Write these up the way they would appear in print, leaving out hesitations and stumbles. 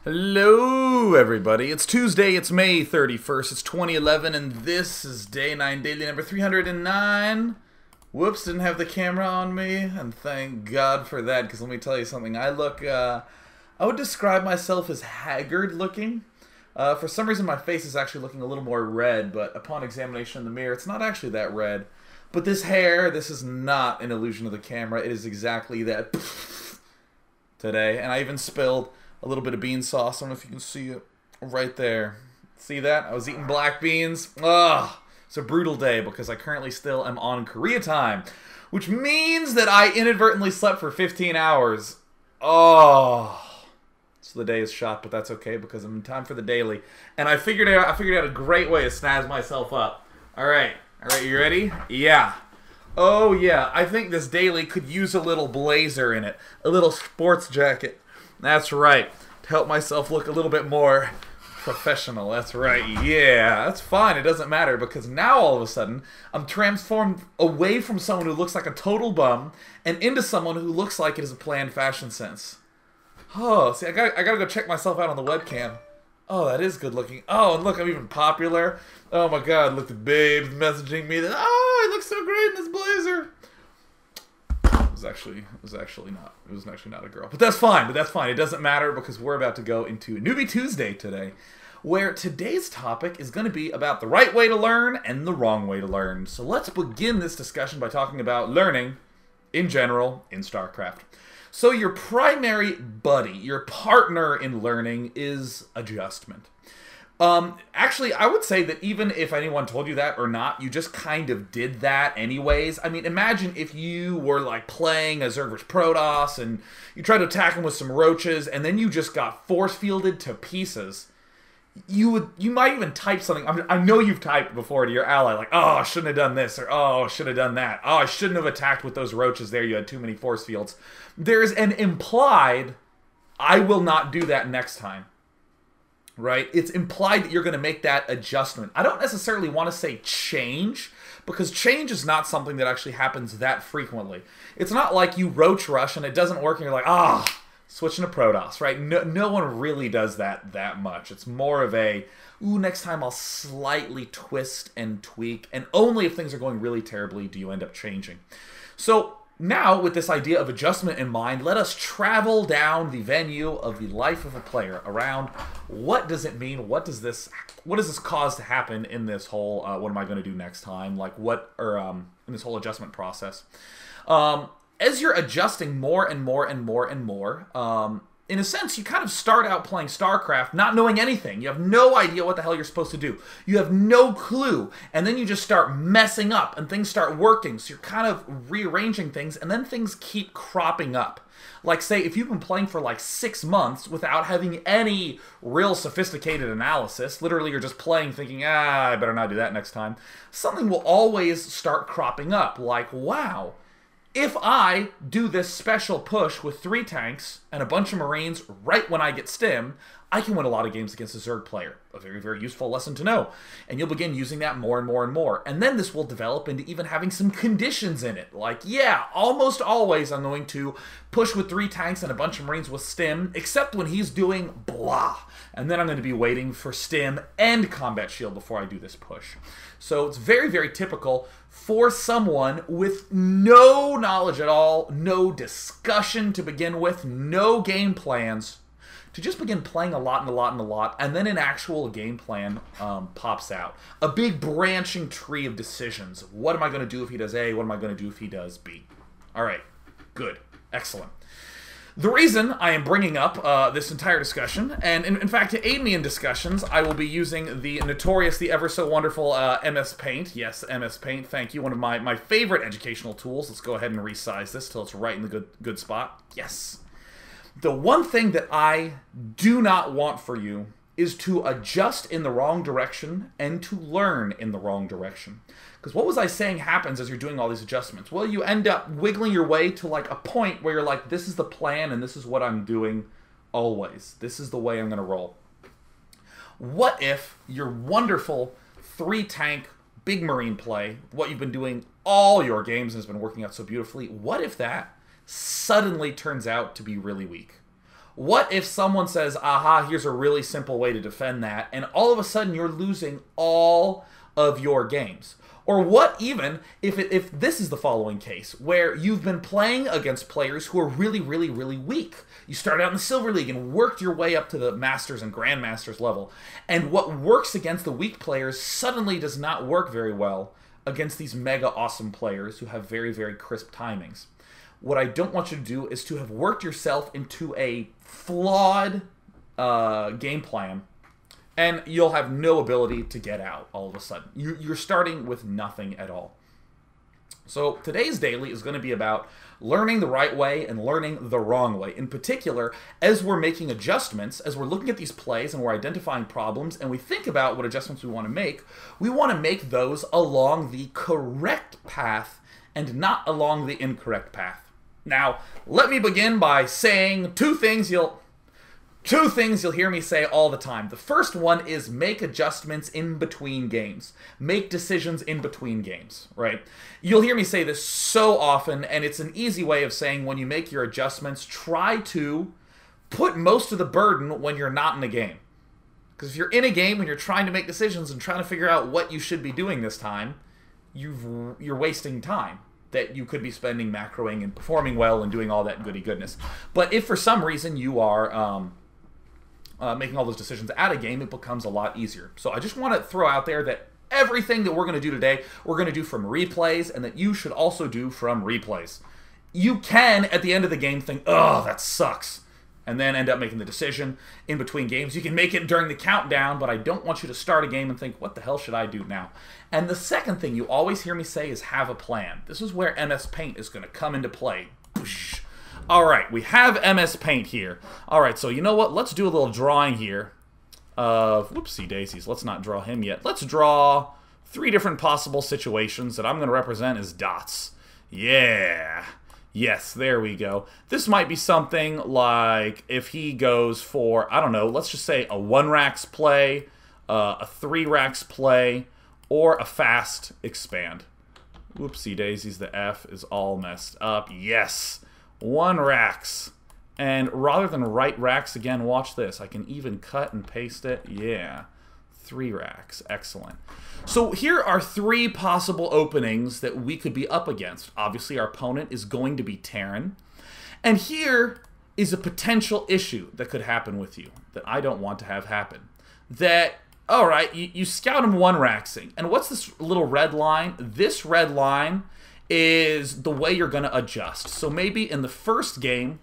Hello, everybody. It's Tuesday. It's May 31st. It's 2011, and this is Day 9, daily number 309. Whoops, didn't have the camera on me, and thank God for that, because let me tell you something. I would describe myself as haggard looking. For some reason, my face is actually looking a little more red, but upon examination in the mirror, it's not actually that red. But this hair, this is not an illusion of the camera. It is exactly that today, and I even spilled a little bit of bean sauce. I don't know if you can see it right there. See that? I was eating black beans. Ugh. It's a brutal day because I currently still am on Korea time, which means that I inadvertently slept for 15 hours. Oh. So the day is shot, but that's okay because I'm in time for the daily. And I figured out a great way to snazz myself up. All right, you ready? Yeah. Oh yeah, I think this daily could use a little blazer in it, a little sports jacket. That's right. To help myself look a little bit more professional. That's right. Yeah, that's fine. It doesn't matter because now all of a sudden I'm transformed away from someone who looks like a total bum and into someone who looks like it has a planned fashion sense. Oh, see, I gotta go check myself out on the webcam. Oh, that is good looking. Oh, and look, I'm even popular. Oh my God, look, the babes messaging me that, oh, I look so great in this blazer. It was actually not a girl. But that's fine, It doesn't matter because we're about to go into Newbie Tuesday today, where today's topic is going to be about the right way to learn and the wrong way to learn. So let's begin this discussion by talking about learning in general in StarCraft. So your primary buddy, your partner in learning is adjustment. Actually, I would say that even if anyone told you that or not, you just kind of did that anyways. I mean, imagine if you were like playing a Zergers Protoss and you tried to attack him with some roaches and then you just got force fielded to pieces. You might even type something. I know you've typed before to your ally like, oh, I shouldn't have done this, or oh, I should have done that. Oh, I shouldn't have attacked with those roaches there. You had too many force fields. There's an implied, I will not do that next time. Right? It's implied that you're going to make that adjustment. I don't necessarily want to say change, because change is not something that actually happens that frequently. It's not like you roach rush and it doesn't work and you're like, switching to Protoss, right? No one really does that much. It's more of a, ooh, next time I'll slightly twist and tweak, and only if things are going really terribly do you end up changing. So now, with this idea of adjustment in mind, let us travel down the venue of the life of a player around what does it mean, what does this cause to happen in this whole, what am I going to do next time, like in this whole adjustment process. As you're adjusting more and more and more and more, in a sense, you kind of start out playing StarCraft not knowing anything. You have no idea what the hell you're supposed to do. You have no clue. And then you just start messing up and things start working. So you're kind of rearranging things and then things keep cropping up. Like, say, if you've been playing for like 6 months without having any real sophisticated analysis, literally you're just playing thinking, I better not do that next time, something will always start cropping up. Like, wow, if I do this special push with 3 tanks and a bunch of Marines right when I get stim, I can win a lot of games against a Zerg player. A very, very useful lesson to know. And you'll begin using that more and more and more. And then this will develop into even having some conditions in it. Like, yeah, almost always I'm going to push with 3 tanks and a bunch of Marines with stim, except when he's doing blah. And then I'm going to be waiting for stim and combat shield before I do this push. So it's very, very typical for someone with no knowledge at all, no discussion to begin with, no game plans, to just begin playing a lot and a lot and a lot, and then an actual game plan pops out. A big branching tree of decisions. What am I going to do if he does A? What am I going to do if he does B? All right, good, excellent. The reason I am bringing up this entire discussion, and in fact, to aid me in discussions, I will be using the notorious, the ever so wonderful MS Paint. Yes, MS Paint, thank you. One of my favorite educational tools. Let's go ahead and resize this till it's right in the good spot. Yes. The one thing that I do not want for you is to adjust in the wrong direction and to learn in the wrong direction. Because what was I saying happens as you're doing all these adjustments? Well, you end up wiggling your way to like a point where you're like, this is the plan and this is what I'm doing always. This is the way I'm going to roll. What if your wonderful 3-tank big Marine play, what you've been doing all your games and has been working out so beautifully, what if that suddenly turns out to be really weak? What if someone says, aha, here's a really simple way to defend that, and all of a sudden you're losing all of your games? Or what even if this is the following case, where you've been playing against players who are really, really, really weak. You started out in the Silver League and worked your way up to the Masters and Grandmasters level. And what works against the weak players suddenly does not work very well against these mega awesome players who have very, very crisp timings. What I don't want you to do is to have worked yourself into a flawed game plan, and you'll have no ability to get out all of a sudden. You're starting with nothing at all. So today's daily is going to be about learning the right way and learning the wrong way. In particular, as we're making adjustments, as we're looking at these plays and we're identifying problems and we think about what adjustments we want to make those along the correct path and not along the incorrect path. Now, let me begin by saying two things you'll hear me say all the time. The first one is make adjustments in between games. Make decisions in between games, right? You'll hear me say this so often, and it's an easy way of saying when you make your adjustments, try to put most of the burden when you're not in a game. Because if you're in a game and you're trying to make decisions and trying to figure out what you should be doing this time, you're wasting time that you could be spending macroing and performing well and doing all that goody goodness. But if for some reason you are making all those decisions at a game, it becomes a lot easier. So I just want to throw out there that everything that we're going to do today, we're going to do from replays, and that you should also do from replays. You can, at the end of the game, think, oh, that sucks, and then end up making the decision in between games. You can make it during the countdown, but I don't want you to start a game and think, what the hell should I do now? And the second thing you always hear me say is have a plan. This is where MS Paint is going to come into play. All right, we have MS Paint here. All right, so you know what? Let's do a little drawing here of, whoopsie daisies, let's not draw him yet. Let's draw 3 different possible situations that I'm going to represent as dots. Yeah. Yes, there we go. This might be something like if he goes for, I don't know, let's just say a 1-racks play, a 3-racks play, or a fast expand. Whoopsie daisies, the F is all messed up. Yes, 1-racks. And rather than right racks, again, watch this. I can even cut and paste it. Yeah, 3-racks. Excellent. So here are 3 possible openings that we could be up against. Obviously, our opponent is going to be Terran. And here is a potential issue that could happen with you that I don't want to have happen. That, all right, you scout him 1-racksing. And what's this little red line? This red line is the way you're going to adjust. So maybe in the first game,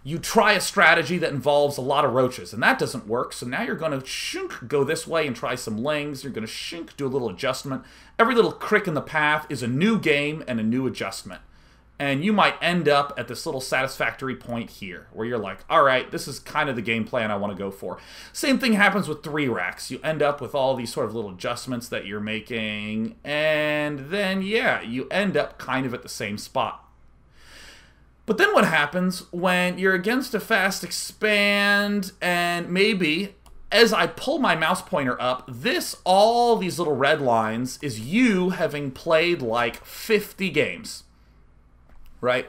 you try a strategy that involves a lot of roaches, and that doesn't work, so now you're going to shink, go this way and try some lings. You're going to shink, do a little adjustment. Every little crick in the path is a new game and a new adjustment. And you might end up at this little satisfactory point here, where you're like, all right, this is kind of the game plan I want to go for. Same thing happens with 3-racks. You end up with all these sort of little adjustments that you're making, and then, yeah, you end up kind of at the same spot. But then what happens when you're against a fast expand, and maybe as I pull my mouse pointer up, all these little red lines is you having played like 50 games, right?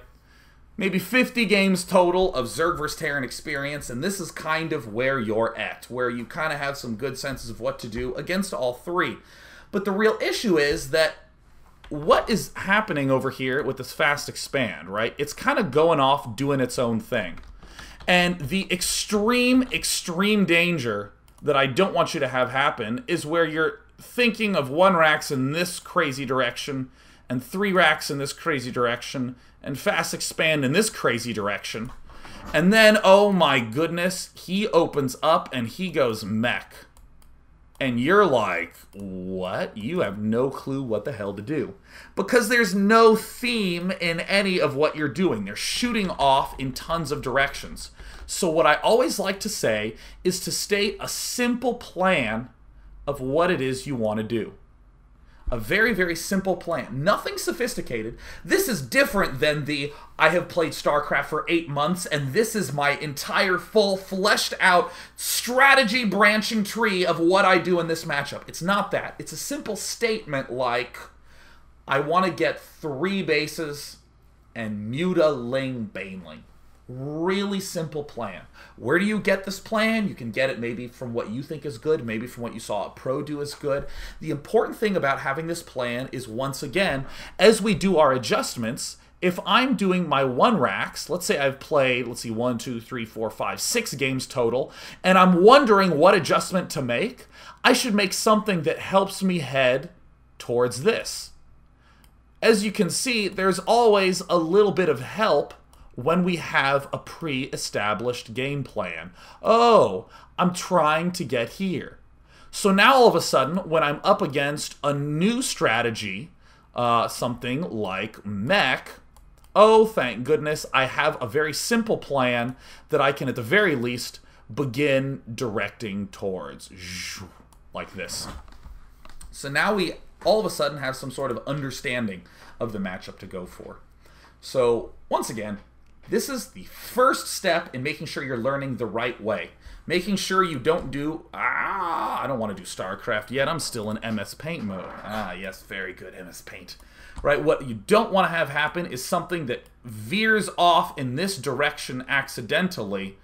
Maybe 50 games total of Zerg vs. Terran experience, and this is kind of where you're at, where you kind of have some good senses of what to do against all 3. But the real issue is that what is happening over here with this fast expand, right? It's kind of going off doing its own thing. And the extreme danger that I don't want you to have happen is where you're thinking of 1-racks in this crazy direction and 3-racks in this crazy direction and fast expand in this crazy direction. And then, oh my goodness, he opens up and he goes mech. And you're like, what? You have no clue what the hell to do. Because there's no theme in any of what you're doing. They're shooting off in tons of directions. So what I always like to say is to state a simple plan of what it is you want to do. A very, very simple plan. Nothing sophisticated. This is different than the, I have played StarCraft for 8 months, and this is my entire full, fleshed out strategy branching tree of what I do in this matchup. It's not that. It's a simple statement like, I want to get 3 bases and mute a Ling Baneling. Really simple plan. Where do you get this plan? You can get it maybe from what you think is good, maybe from what you saw a pro do as good. The important thing about having this plan is, once again, as we do our adjustments, if I'm doing my 1-racks, let's say I've played, let's see, 1, 2, 3, 4, 5, 6 games total, and I'm wondering what adjustment to make, I should make something that helps me head towards this. As you can see, there's always a little bit of help when we have a pre-established game plan. Oh, I'm trying to get here. So now all of a sudden, when I'm up against a new strategy, something like mech, oh, thank goodness, I have a very simple plan that I can, at the very least, begin directing towards. Like this. So now we all of a sudden have some sort of understanding of the matchup to go for. So, once again, this is the first step in making sure you're learning the right way. Making sure you don't do, I don't want to do StarCraft yet, I'm still in MS Paint mode. Yes, very good, MS Paint. Right, what you don't want to have happen is something that veers off in this direction accidentally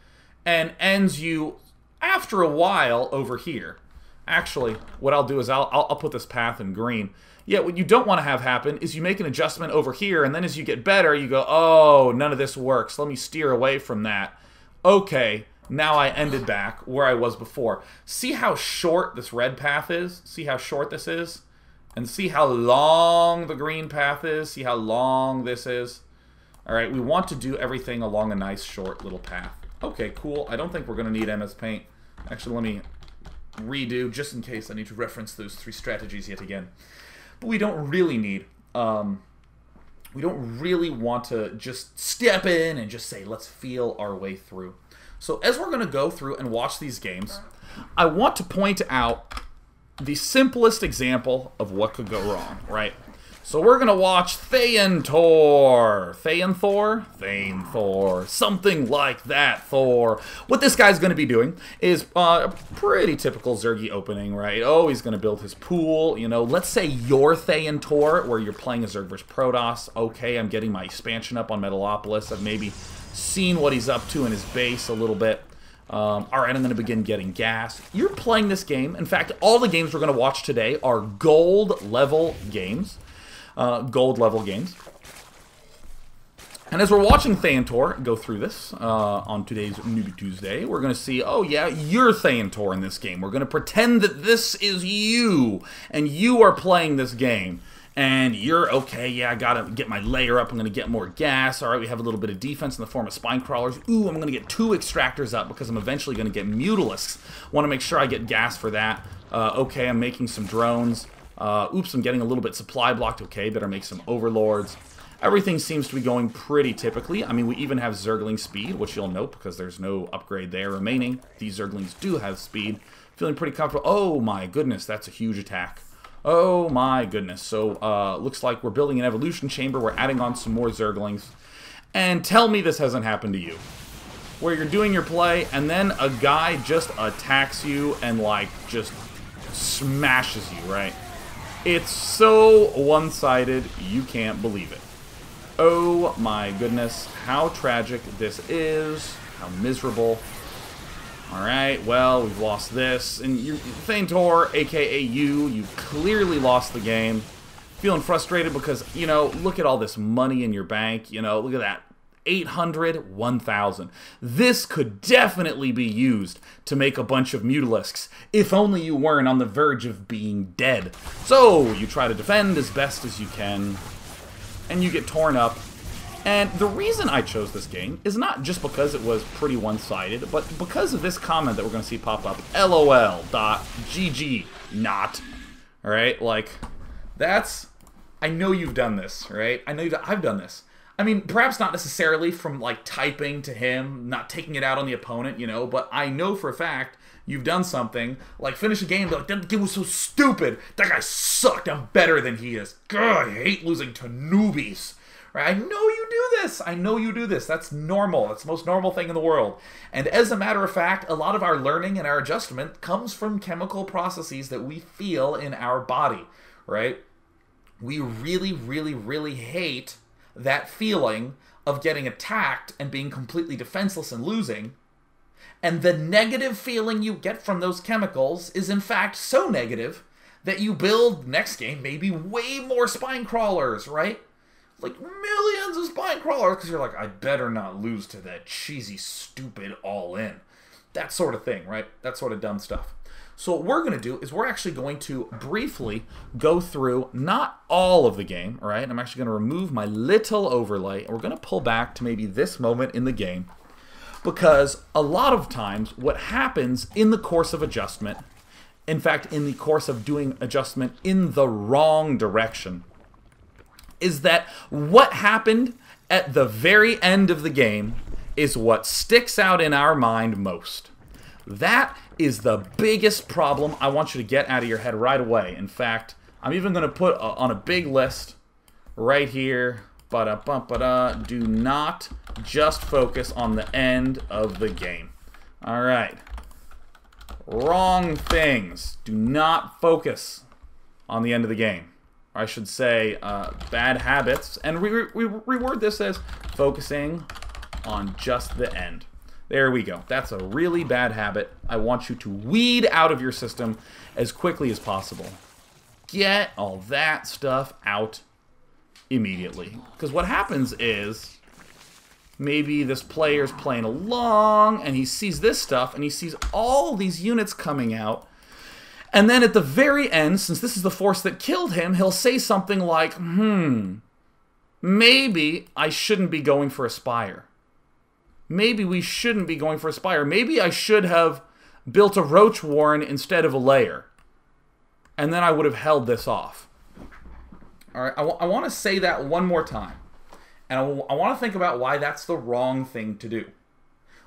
and ends you, after a while, over here. Actually, what I'll do is I'll put this path in green. Yeah, what you don't want to have happen is you make an adjustment over here, and then as you get better, you go, oh, none of this works. Let me steer away from that. Okay, now I ended back where I was before. See how short this red path is? See how short this is? And see how long the green path is? See how long this is? All right, we want to do everything along a nice short little path. Okay, cool. I don't think we're going to need MS Paint. Actually, let me redo just in case I need to reference those 3 strategies yet again. But we don't really need, we don't really want to just step in and just say, let's feel our way through. So as we're going to go through and watch these games, I want to point out the simplest example of what could go wrong, right? So we're going to watch Thayentor. Thayentor. Something like that, Thor. What this guy's going to be doing is a pretty typical Zergy opening, right? Oh, he's going to build his pool. You know, let's say you're Thayentor, where you're playing a Zerg versus Protoss. Okay, I'm getting my expansion up on Metalopolis. I've maybe seen what he's up to in his base a little bit. All right, I'm going to begin getting gas. You're playing this game. In fact, all the games we're going to watch today are gold level games. And as we're watching Thayentor go through this on today's Newbie Tuesday, we're going to see, oh yeah, you're Thayentor in this game. We're going to pretend that this is you, and you are playing this game. And you're, okay, yeah, I got to get my layer up. I'm going to get more gas. All right, we have a little bit of defense in the form of spine crawlers. Ooh, I'm going to get 2 extractors up because I'm eventually going to get mutalisks. Want to make sure I get gas for that. Okay, I'm making some drones. Oops, I'm getting a little bit supply blocked. Okay, better make some overlords. Everything seems to be going pretty typically. I mean, we even have Zergling speed, which you'll note because there's no upgrade there remaining. These Zerglings do have speed. Feeling pretty comfortable. Oh my goodness, that's a huge attack. Oh my goodness. So, looks like we're building an evolution chamber. We're adding on some more Zerglings. And tell me this hasn't happened to you. Where you're doing your play, and then a guy just attacks you and, like, just smashes you, right? It's so one-sided, you can't believe it. Oh my goodness, how tragic this is. How miserable. Alright, well, we've lost this. And you're Thayentor, aka you clearly lost the game. Feeling frustrated because, you know, look at all this money in your bank. You know, look at that. 800, 1,000. This could definitely be used to make a bunch of mutalisks, if only you weren't on the verge of being dead. So, you try to defend as best as you can, and you get torn up. And the reason I chose this game is not just because it was pretty one-sided, but because of this comment that we're going to see pop up, lol.gg not. Alright, like, that's, I know you've done this, right? I know I've done this. I mean, perhaps not necessarily from, like, typing to him, not taking it out on the opponent, you know, but I know for a fact you've done something, like finish a game, like, that game was so stupid, that guy sucked, I'm better than he is. God, I hate losing to newbies. Right? I know you do this. I know you do this. That's normal. That's the most normal thing in the world. And as a matter of fact, a lot of our learning and our adjustment comes from chemical processes that we feel in our body, right? We really, really, really hate that feeling of getting attacked and being completely defenseless and losing. And the negative feeling you get from those chemicals is in fact so negative that you build, next game, maybe way more spine crawlers, right? Like millions of spine crawlers, because you're like, I better not lose to that cheesy, stupid all-in. That sort of thing, right? That sort of dumb stuff. So what we're going to do is we're actually going to briefly go through not all of the game, all right? I'm actually going to remove my little overlay, and we're going to pull back to maybe this moment in the game, because a lot of times what happens in the course of adjustment, in fact, in the course of doing adjustment in the wrong direction, is that what happened at the very end of the game is what sticks out in our mind most. That is the biggest problem I want you to get out of your head right away. In fact, I'm even going to put on a big list right here, do not just focus on the end of the game. All right. Wrong things. Do not focus on the end of the game. Or I should say bad habits. And we reword this as focusing on just the end. There we go. That's a really bad habit. I want you to weed out of your system as quickly as possible. Get all that stuff out immediately. Because what happens is maybe this player's playing along and he sees this stuff and he sees all these units coming out. And then at the very end, since this is the force that killed him, he'll say something like, maybe I shouldn't be going for a spire. Maybe we shouldn't be going for a spire. Maybe I should have built a roach warren instead of a layer. And then I would have held this off. All right, I want to say that one more time. And I want to think about why that's the wrong thing to do.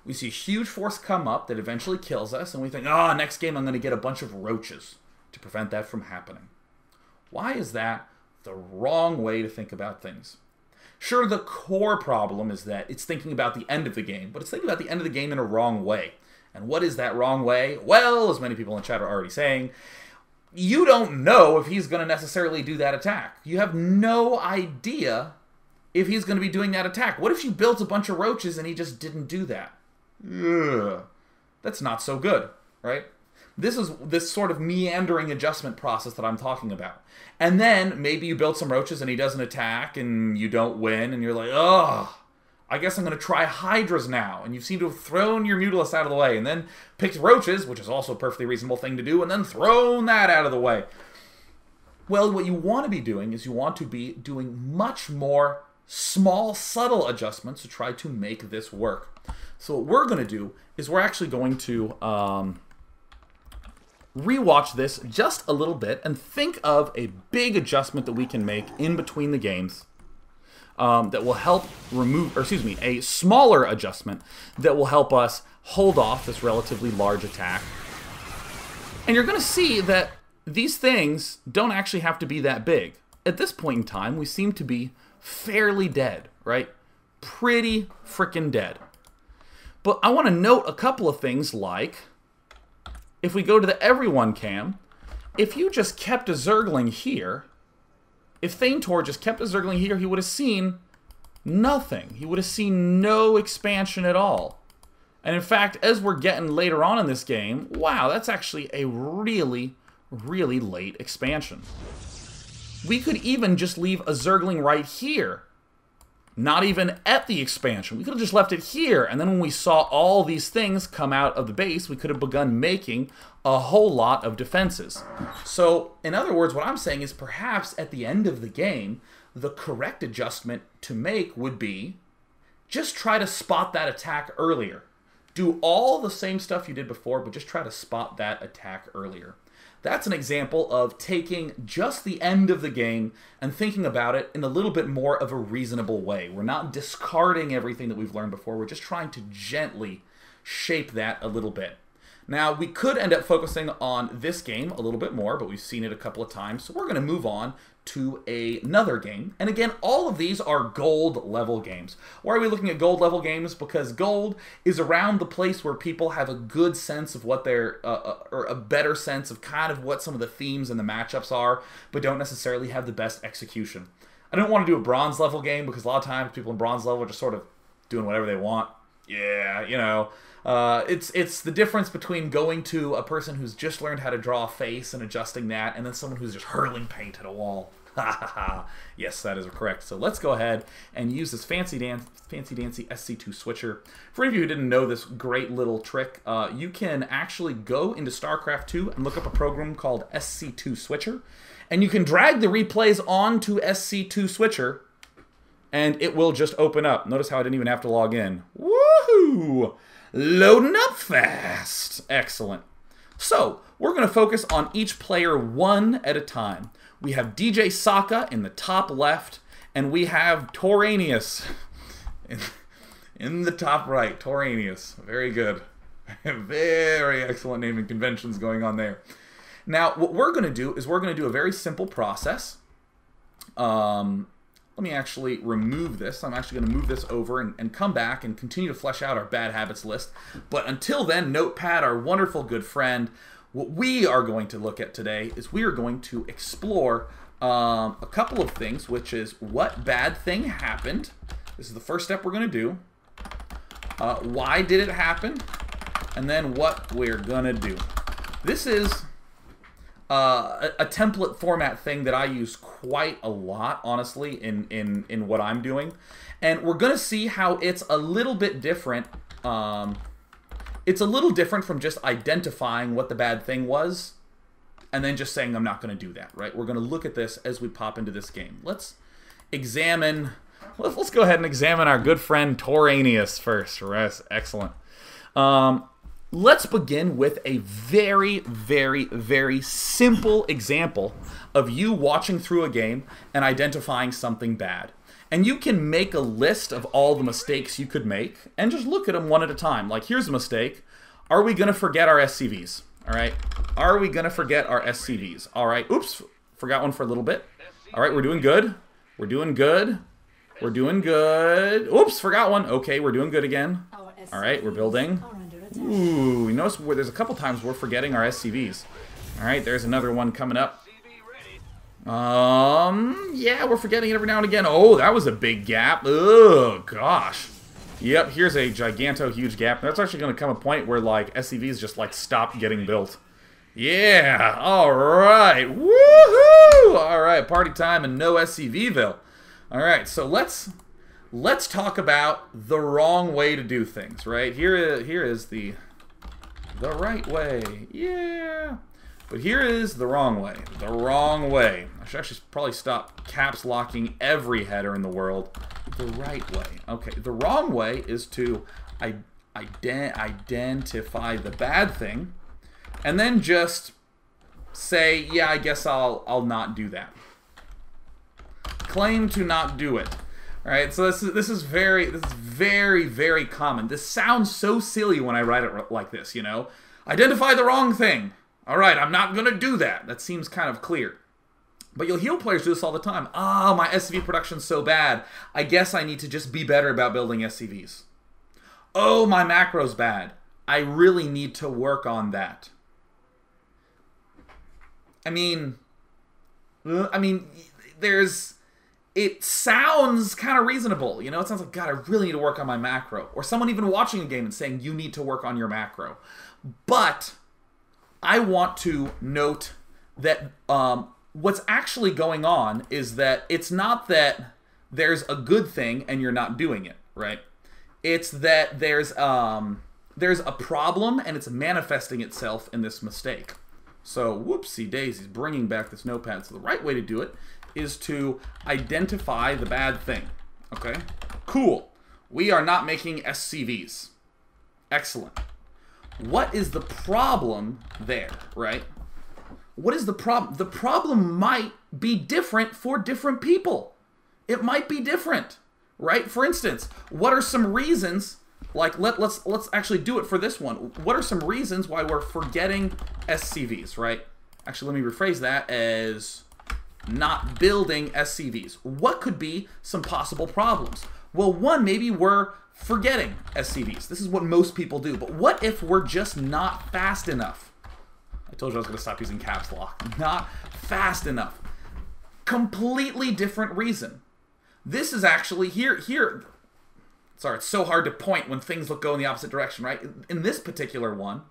We see a huge force come up that eventually kills us, and we think, next game I'm going to get a bunch of roaches to prevent that from happening. Why is that the wrong way to think about things? Sure, the core problem is that it's thinking about the end of the game, but it's thinking about the end of the game in a wrong way. And what is that wrong way? Well, as many people in the chat are already saying, you don't know if he's going to necessarily do that attack. You have no idea if he's going to be doing that attack. What if you built a bunch of roaches and he just didn't do that? Ugh. That's not so good, right? This is this sort of meandering adjustment process that I'm talking about. And then maybe you build some roaches and he doesn't attack and you don't win and you're like, I guess I'm going to try hydras now. And you seem to have thrown your Mutalisk out of the way and then picked roaches, which is also a perfectly reasonable thing to do, and then thrown that out of the way. Well, what you want to be doing is you want to be doing much more small, subtle adjustments to try to make this work. So what we're going to do is we're actually going to rewatch this just a little bit and think of a big adjustment that we can make in between the games that will help remove, or excuse me, a smaller adjustment that will help us hold off this relatively large attack. And you're going to see that these things don't actually have to be that big. At this point in time, we seem to be fairly dead, right? Pretty freaking dead. But I want to note a couple of things like, if we go to the everyone cam, if you just kept a Zergling here, if Thanetor just kept a Zergling here, he would have seen nothing. He would have seen no expansion at all. And in fact, as we're getting later on in this game, wow, that's actually a really, really late expansion. We could even just leave a Zergling right here. Not even at the expansion. We could have just left it here, and then when we saw all these things come out of the base, we could have begun making a whole lot of defenses. So, in other words, what I'm saying is perhaps at the end of the game, the correct adjustment to make would be just try to spot that attack earlier. Do all the same stuff you did before, but just try to spot that attack earlier. That's an example of taking just the end of the game and thinking about it in a little bit more of a reasonable way. We're not discarding everything that we've learned before. We're just trying to gently shape that a little bit. Now, we could end up focusing on this game a little bit more, but we've seen it a couple of times, so we're going to move on to another game. And again, all of these are gold level games. Why are we looking at gold level games? Because gold is around the place where people have a good sense of what their, or a better sense of kind of what some of the themes and the matchups are, but don't necessarily have the best execution. I don't want to do a bronze level game because a lot of times people in bronze level are just sort of doing whatever they want. Yeah, you know. It's the difference between going to a person who's just learned how to draw a face and adjusting that, and then someone who's just hurling paint at a wall. Yes, that is correct. So let's go ahead and use this fancy dancy SC2 switcher. For any of you who didn't know this great little trick, you can actually go into StarCraft 2 and look up a program called SC2 Switcher, and you can drag the replays onto SC2 Switcher, and it will just open up. Notice how I didn't even have to log in. Woohoo! Loading up fast. Excellent. So we're going to focus on each player one at a time. We have DJ Saka in the top left, and we have Toranius in the top right. Toranius. Very good. Very excellent naming conventions going on there. Now, what we're going to do is we're going to do a very simple process. Let me actually remove this. I'm actually going to move this over and come back and continue to flesh out our bad habits list. But until then, Notepad, our wonderful good friend, what we are going to look at today is we are going to explore a couple of things, which is what bad thing happened. This is the first step we're going to do. Why did it happen? And then what we're going to do. This is a template format thing that I use quite a lot, honestly, in what I'm doing. And we're going to see how it's a little bit different. It's a little different from just identifying what the bad thing was and then just saying I'm not going to do that, right? We're going to look at this as we pop into this game. Let's examine... Let's go ahead and examine our good friend Toranius first. Excellent. Let's begin with a very, very, very simple example of you watching through a game and identifying something bad. And you can make a list of all the mistakes you could make and just look at them one at a time. Like, here's a mistake. Are we going to forget our SCVs? All right. Are we going to forget our SCVs? All right. Oops. Forgot one for a little bit. All right. We're doing good. We're doing good. We're doing good. Oops. Forgot one. Okay. We're doing good again. All right. We're building. Ooh. You notice where there's a couple times we're forgetting our SCVs. All right. There's another one coming up. Yeah, we're forgetting it every now and again. Oh, that was a big gap. Oh, gosh. Yep, here's a huge gap. That's actually going to come a point where, like, SCVs just, like, stop getting built. Yeah, all right. Woohoo! All right, party time and no SCVville. All right, so let's talk about the wrong way to do things, right? Here is the right way. Yeah. But here is the wrong way. The wrong way. I should actually probably stop caps locking every header in the world. The right way. Okay, the wrong way is to identify the bad thing and then just say, yeah, I guess I'll not do that. Claim to not do it. All right, so this is very, very common. This sounds so silly when I write it like this, you know? Identify the wrong thing. All right, I'm not going to do that. That seems kind of clear. But you'll hear players do this all the time. Ah, my SCV production's so bad. I guess I need to just be better about building SCVs. Oh, my macro's bad. I really need to work on that. I mean, it sounds kind of reasonable. You know, it sounds like, God, I really need to work on my macro. Or someone even watching a game and saying, you need to work on your macro. But I want to note that what's actually going on is that it's not that there's a good thing and you're not doing it, right? It's that there's a problem and it's manifesting itself in this mistake. So, whoopsie daisies, bringing back this notepad. So the right way to do it is to identify the bad thing, okay? Cool. We are not making SCVs. Excellent. What is the problem there, right? What is the problem? The problem might be different for different people. It might be different, right? For instance, what are some reasons, like let's actually do it for this one. What are some reasons why we're forgetting SCVs, right? Actually, let me rephrase that as not building SCVs. What could be some possible problems? Well, one, maybe we're forgetting SCVs. This is what most people do. But what if we're just not fast enough? I told you I was going to stop using caps lock. Not fast enough. Completely different reason. This is actually here. Sorry, it's so hard to point when things go in the opposite direction, right? In this particular one,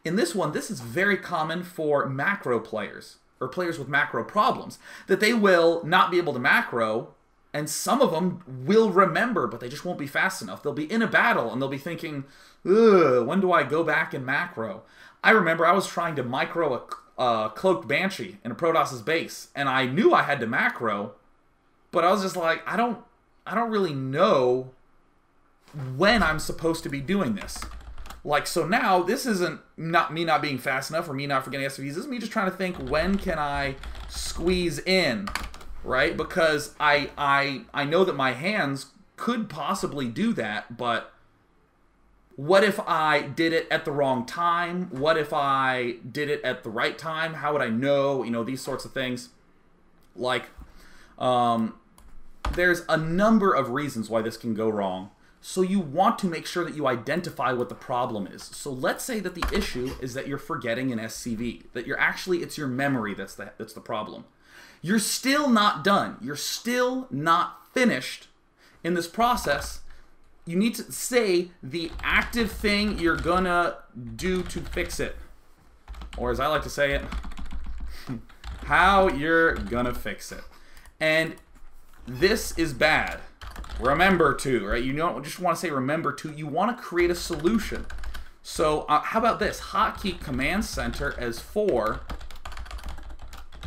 this is very common for macro players, or players with macro problems, that they will not be able to macro, and some of them will remember, but they just won't be fast enough. They'll be in a battle, and they'll be thinking, ugh, when do I go back and macro? I remember I was trying to micro a cloaked Banshee in a Protoss's base, and I knew I had to macro, but I was just like, I don't really know when I'm supposed to be doing this. Like, so now, this isn't me not being fast enough or me not forgetting SCVs. This is me just trying to think, when can I squeeze in, right? Because I know that my hands could possibly do that, but what if I did it at the wrong time? What if I did it at the right time? How would I know? You know, these sorts of things. Like, there's a number of reasons why this can go wrong. So you want to make sure that you identify what the problem is. So let's say that the issue is that you're forgetting an SCV, that it's your memory that's the problem. You're still not done. You're still not finished in this process. You need to say the active thing you're gonna do to fix it. Or as I like to say it, how you're gonna fix it. And this is bad. Remember to, right? You don't just want to say remember to, you want to create a solution. So how about this? Hotkey command center as 4.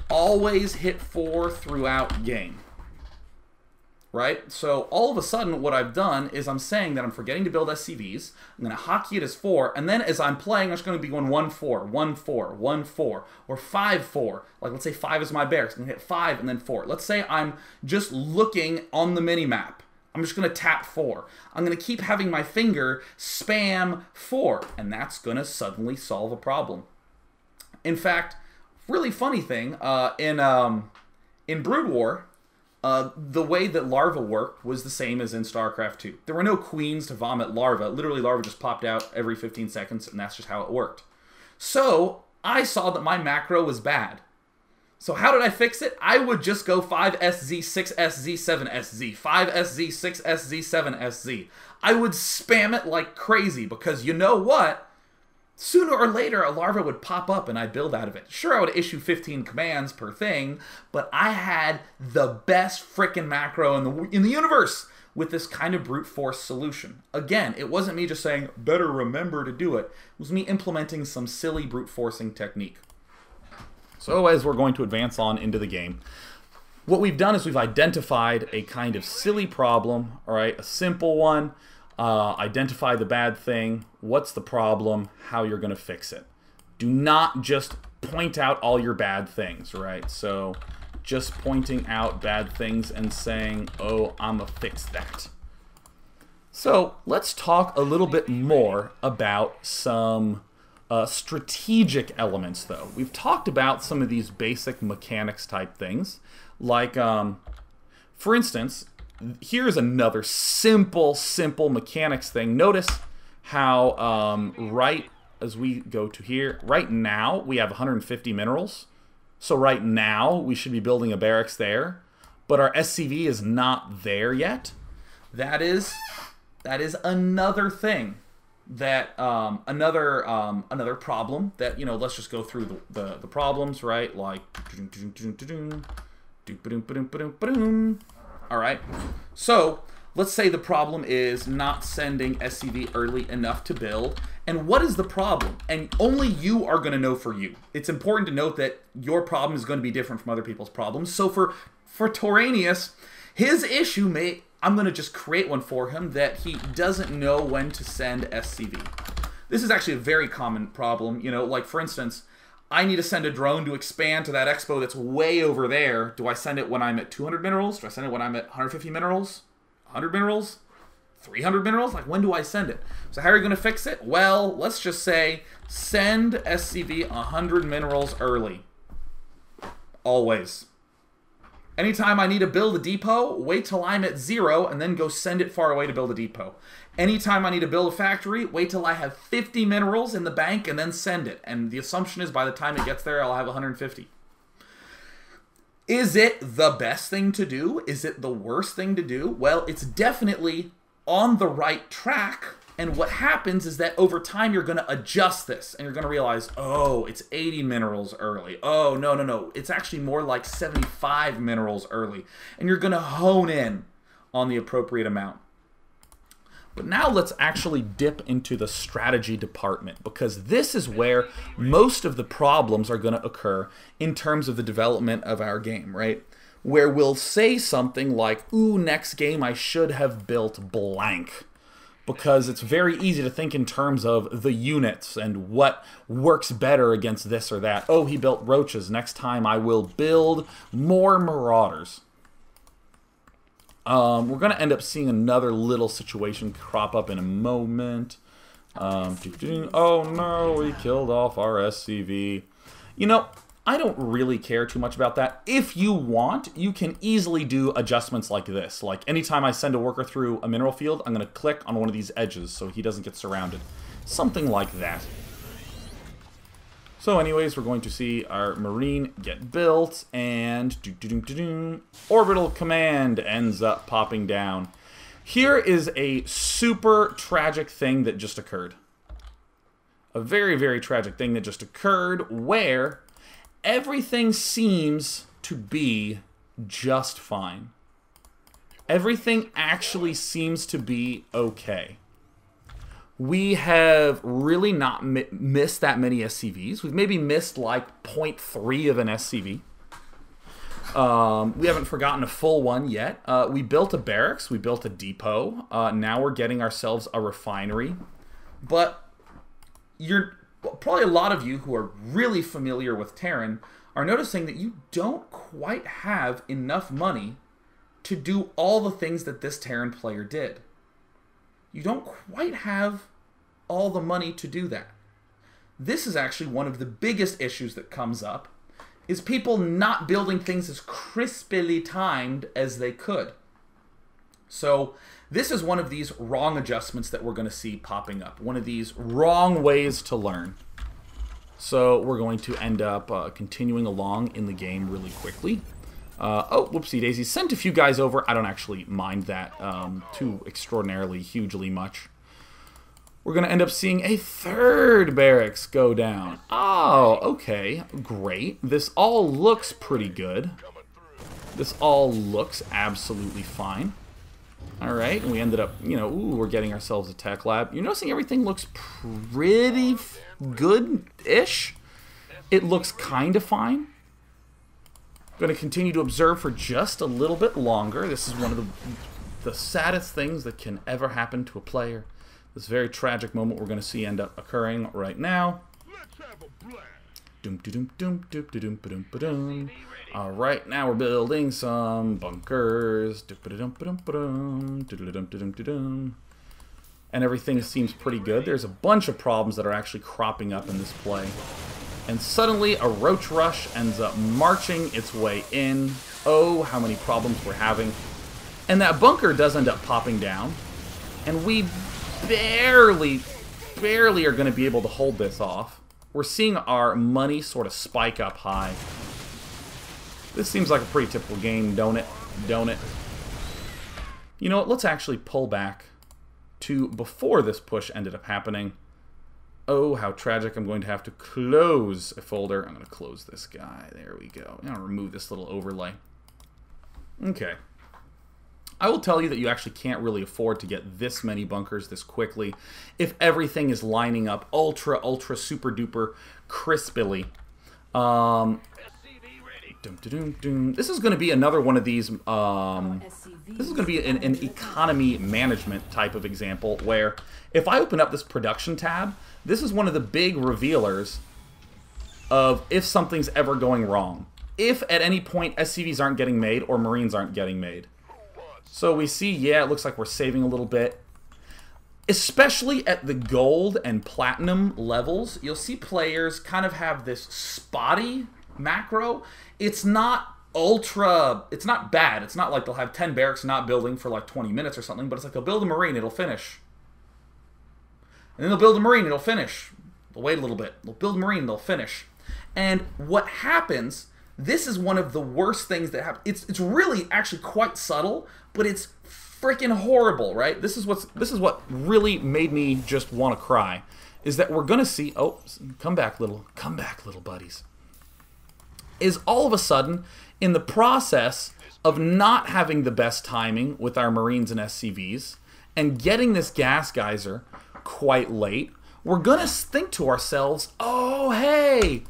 Always hit 4 throughout game. Right? So all of a sudden what I've done is I'm saying that I'm forgetting to build SCVs. I'm going to hotkey it as 4, and then as I'm playing, I'm just going to be going 1-4, 1-4, 1-4, or 5-4. Like, let's say 5 is my barracks. I'm going to hit 5 and then 4. Let's say I'm just looking on the mini-map. I'm just going to tap 4. I'm going to keep having my finger spam 4, and that's going to suddenly solve a problem. In fact, really funny thing, in Brood War, the way that larva worked was the same as in StarCraft 2. There were no queens to vomit larva. Literally, larva just popped out every 15 seconds, and that's just how it worked. So, I saw that my macro was bad. So how did I fix it? I would just go 5SZ, 6SZ, 7SZ, 5SZ, 6SZ, 7SZ. I would spam it like crazy because you know what? Sooner or later, a larva would pop up and I'd build out of it. Sure, I would issue 15 commands per thing, but I had the best frickin' macro in the universe with this kind of brute force solution. Again, it wasn't me just saying, better remember to do it. It was me implementing some silly brute forcing technique. So as we're going to advance on into the game, what we've done is we've identified a kind of silly problem, all right, a simple one, identify the bad thing, what's the problem, how you're going to fix it. Do not just point out all your bad things, right? So just pointing out bad things and saying, oh, I'm going to fix that. So let's talk a little bit more about some strategic elements, though. We've talked about some of these basic mechanics type things, like, for instance, here's another simple mechanics thing. Notice how right as we go to here, right now we have 150 minerals. So right now we should be building a barracks there, but our SCV is not there yet. That is another thing. That another problem that, you know, let's just go through the problems, right? Like, all right. So let's say the problem is not sending SCV early enough to build. And what is the problem? And only you are going to know for you. It's important to note that your problem is going to be different from other people's problems. So for Toranius, his issue I'm going to just create one for him that he doesn't know when to send SCV. This is actually a very common problem. You know, like, for instance, I need to send a drone to expand to that expo that's way over there. Do I send it when I'm at 200 minerals? Do I send it when I'm at 150 minerals? 100 minerals? 300 minerals? Like, when do I send it? So how are you going to fix it? Well, let's just say send SCV 100 minerals early. Always. Anytime I need to build a depot, wait till I'm at 0 and then go send it far away to build a depot. Anytime I need to build a factory, wait till I have 50 minerals in the bank and then send it. And the assumption is by the time it gets there, I'll have 150. Is it the best thing to do? Is it the worst thing to do? Well, it's definitely on the right track. And what happens is that over time you're going to adjust this and you're going to realize, oh, it's 80 minerals early. Oh, no. It's actually more like 75 minerals early. And you're going to hone in on the appropriate amount. But now let's actually dip into the strategy department, because this is where most of the problems are going to occur in terms of the development of our game, right? Where we'll say something like, ooh, next game I should have built blank. Because it's very easy to think in terms of the units and what works better against this or that. Oh, he built roaches. Next time I will build more marauders. We're going to end up seeing another little situation crop up in a moment. Oh no, we killed off our SCV. You know, I don't really care too much about that. If you want, you can easily do adjustments like this. Like anytime I send a worker through a mineral field, I'm going to click on one of these edges so he doesn't get surrounded. Something like that. So anyways, we're going to see our Marine get built, and orbital command ends up popping down. Here is a super tragic thing that just occurred. A very, very tragic thing that just occurred where everything seems to be just fine. Everything actually seems to be okay. We have really not missed that many SCVs. We've maybe missed like 0.3 of an SCV. We haven't forgotten a full one yet. We built a barracks. We built a depot. Now we're getting ourselves a refinery. But probably a lot of you who are really familiar with Terran are noticing that you don't quite have enough money to do all the things that this Terran player did. You don't quite have all the money to do that. This is actually one of the biggest issues that comes up, is people not building things as crisply timed as they could. So this is one of these wrong adjustments that we're going to see popping up. One of these wrong ways to learn. So we're going to end up continuing along in the game really quickly. Oh, whoopsie daisy. Sent a few guys over. I don't actually mind that too extraordinarily, hugely much. We're going to end up seeing a third barracks go down. Oh, okay. Great. This all looks pretty good. This all looks absolutely fine. All right. And we ended up, you know, ooh, we're getting ourselves a tech lab. You're noticing everything looks pretty good-ish. It looks kind of fine. Going to continue to observe for just a little bit longer. This is one of the saddest things that can ever happen to a player. This very tragic moment we're going to see end up occurring right now. All right, now we're building some bunkers. And everything seems pretty good. There's a bunch of problems that are actually cropping up in this play. And suddenly a roach rush ends up marching its way in. Oh, how many problems we're having. And that bunker does end up popping down. And we barely are going to be able to hold this off. We're seeing our money sort of spike up high. This seems like a pretty typical game, don't it? Don't it? You know what? Let's actually pull back to before this push ended up happening. Oh, how tragic. I'm going to have to close a folder. I'm going to close this guy. There we go. I'm going to remove this little overlay. Okay. I will tell you that you actually can't really afford to get this many bunkers this quickly if everything is lining up ultra, super duper crispily. This is going to be another one of these, this is going to be an economy management type of example where if I open up this production tab, this is one of the big revealers of if something's ever going wrong. If at any point SCVs aren't getting made or Marines aren't getting made. So we see, yeah, it looks like we're saving a little bit. Especially at the gold and platinum levels, you'll see players kind of have this spotty macro. It's not ultra, it's not bad. It's not like they'll have 10 barracks not building for like 20 minutes or something, but it's like they'll build a Marine, it'll finish. And then they'll build a Marine, it'll finish. They'll wait a little bit. They'll build a Marine, they'll finish. And what happens, This is one of the worst things that happen. It's really actually quite subtle, but it's freaking horrible, right? This is what really made me just want to cry, is that we're gonna see. Oh, come back, little buddies. Is all of a sudden, in the process of not having the best timing with our Marines and SCVs and getting this gas geyser quite late, we're gonna think to ourselves, oh hey,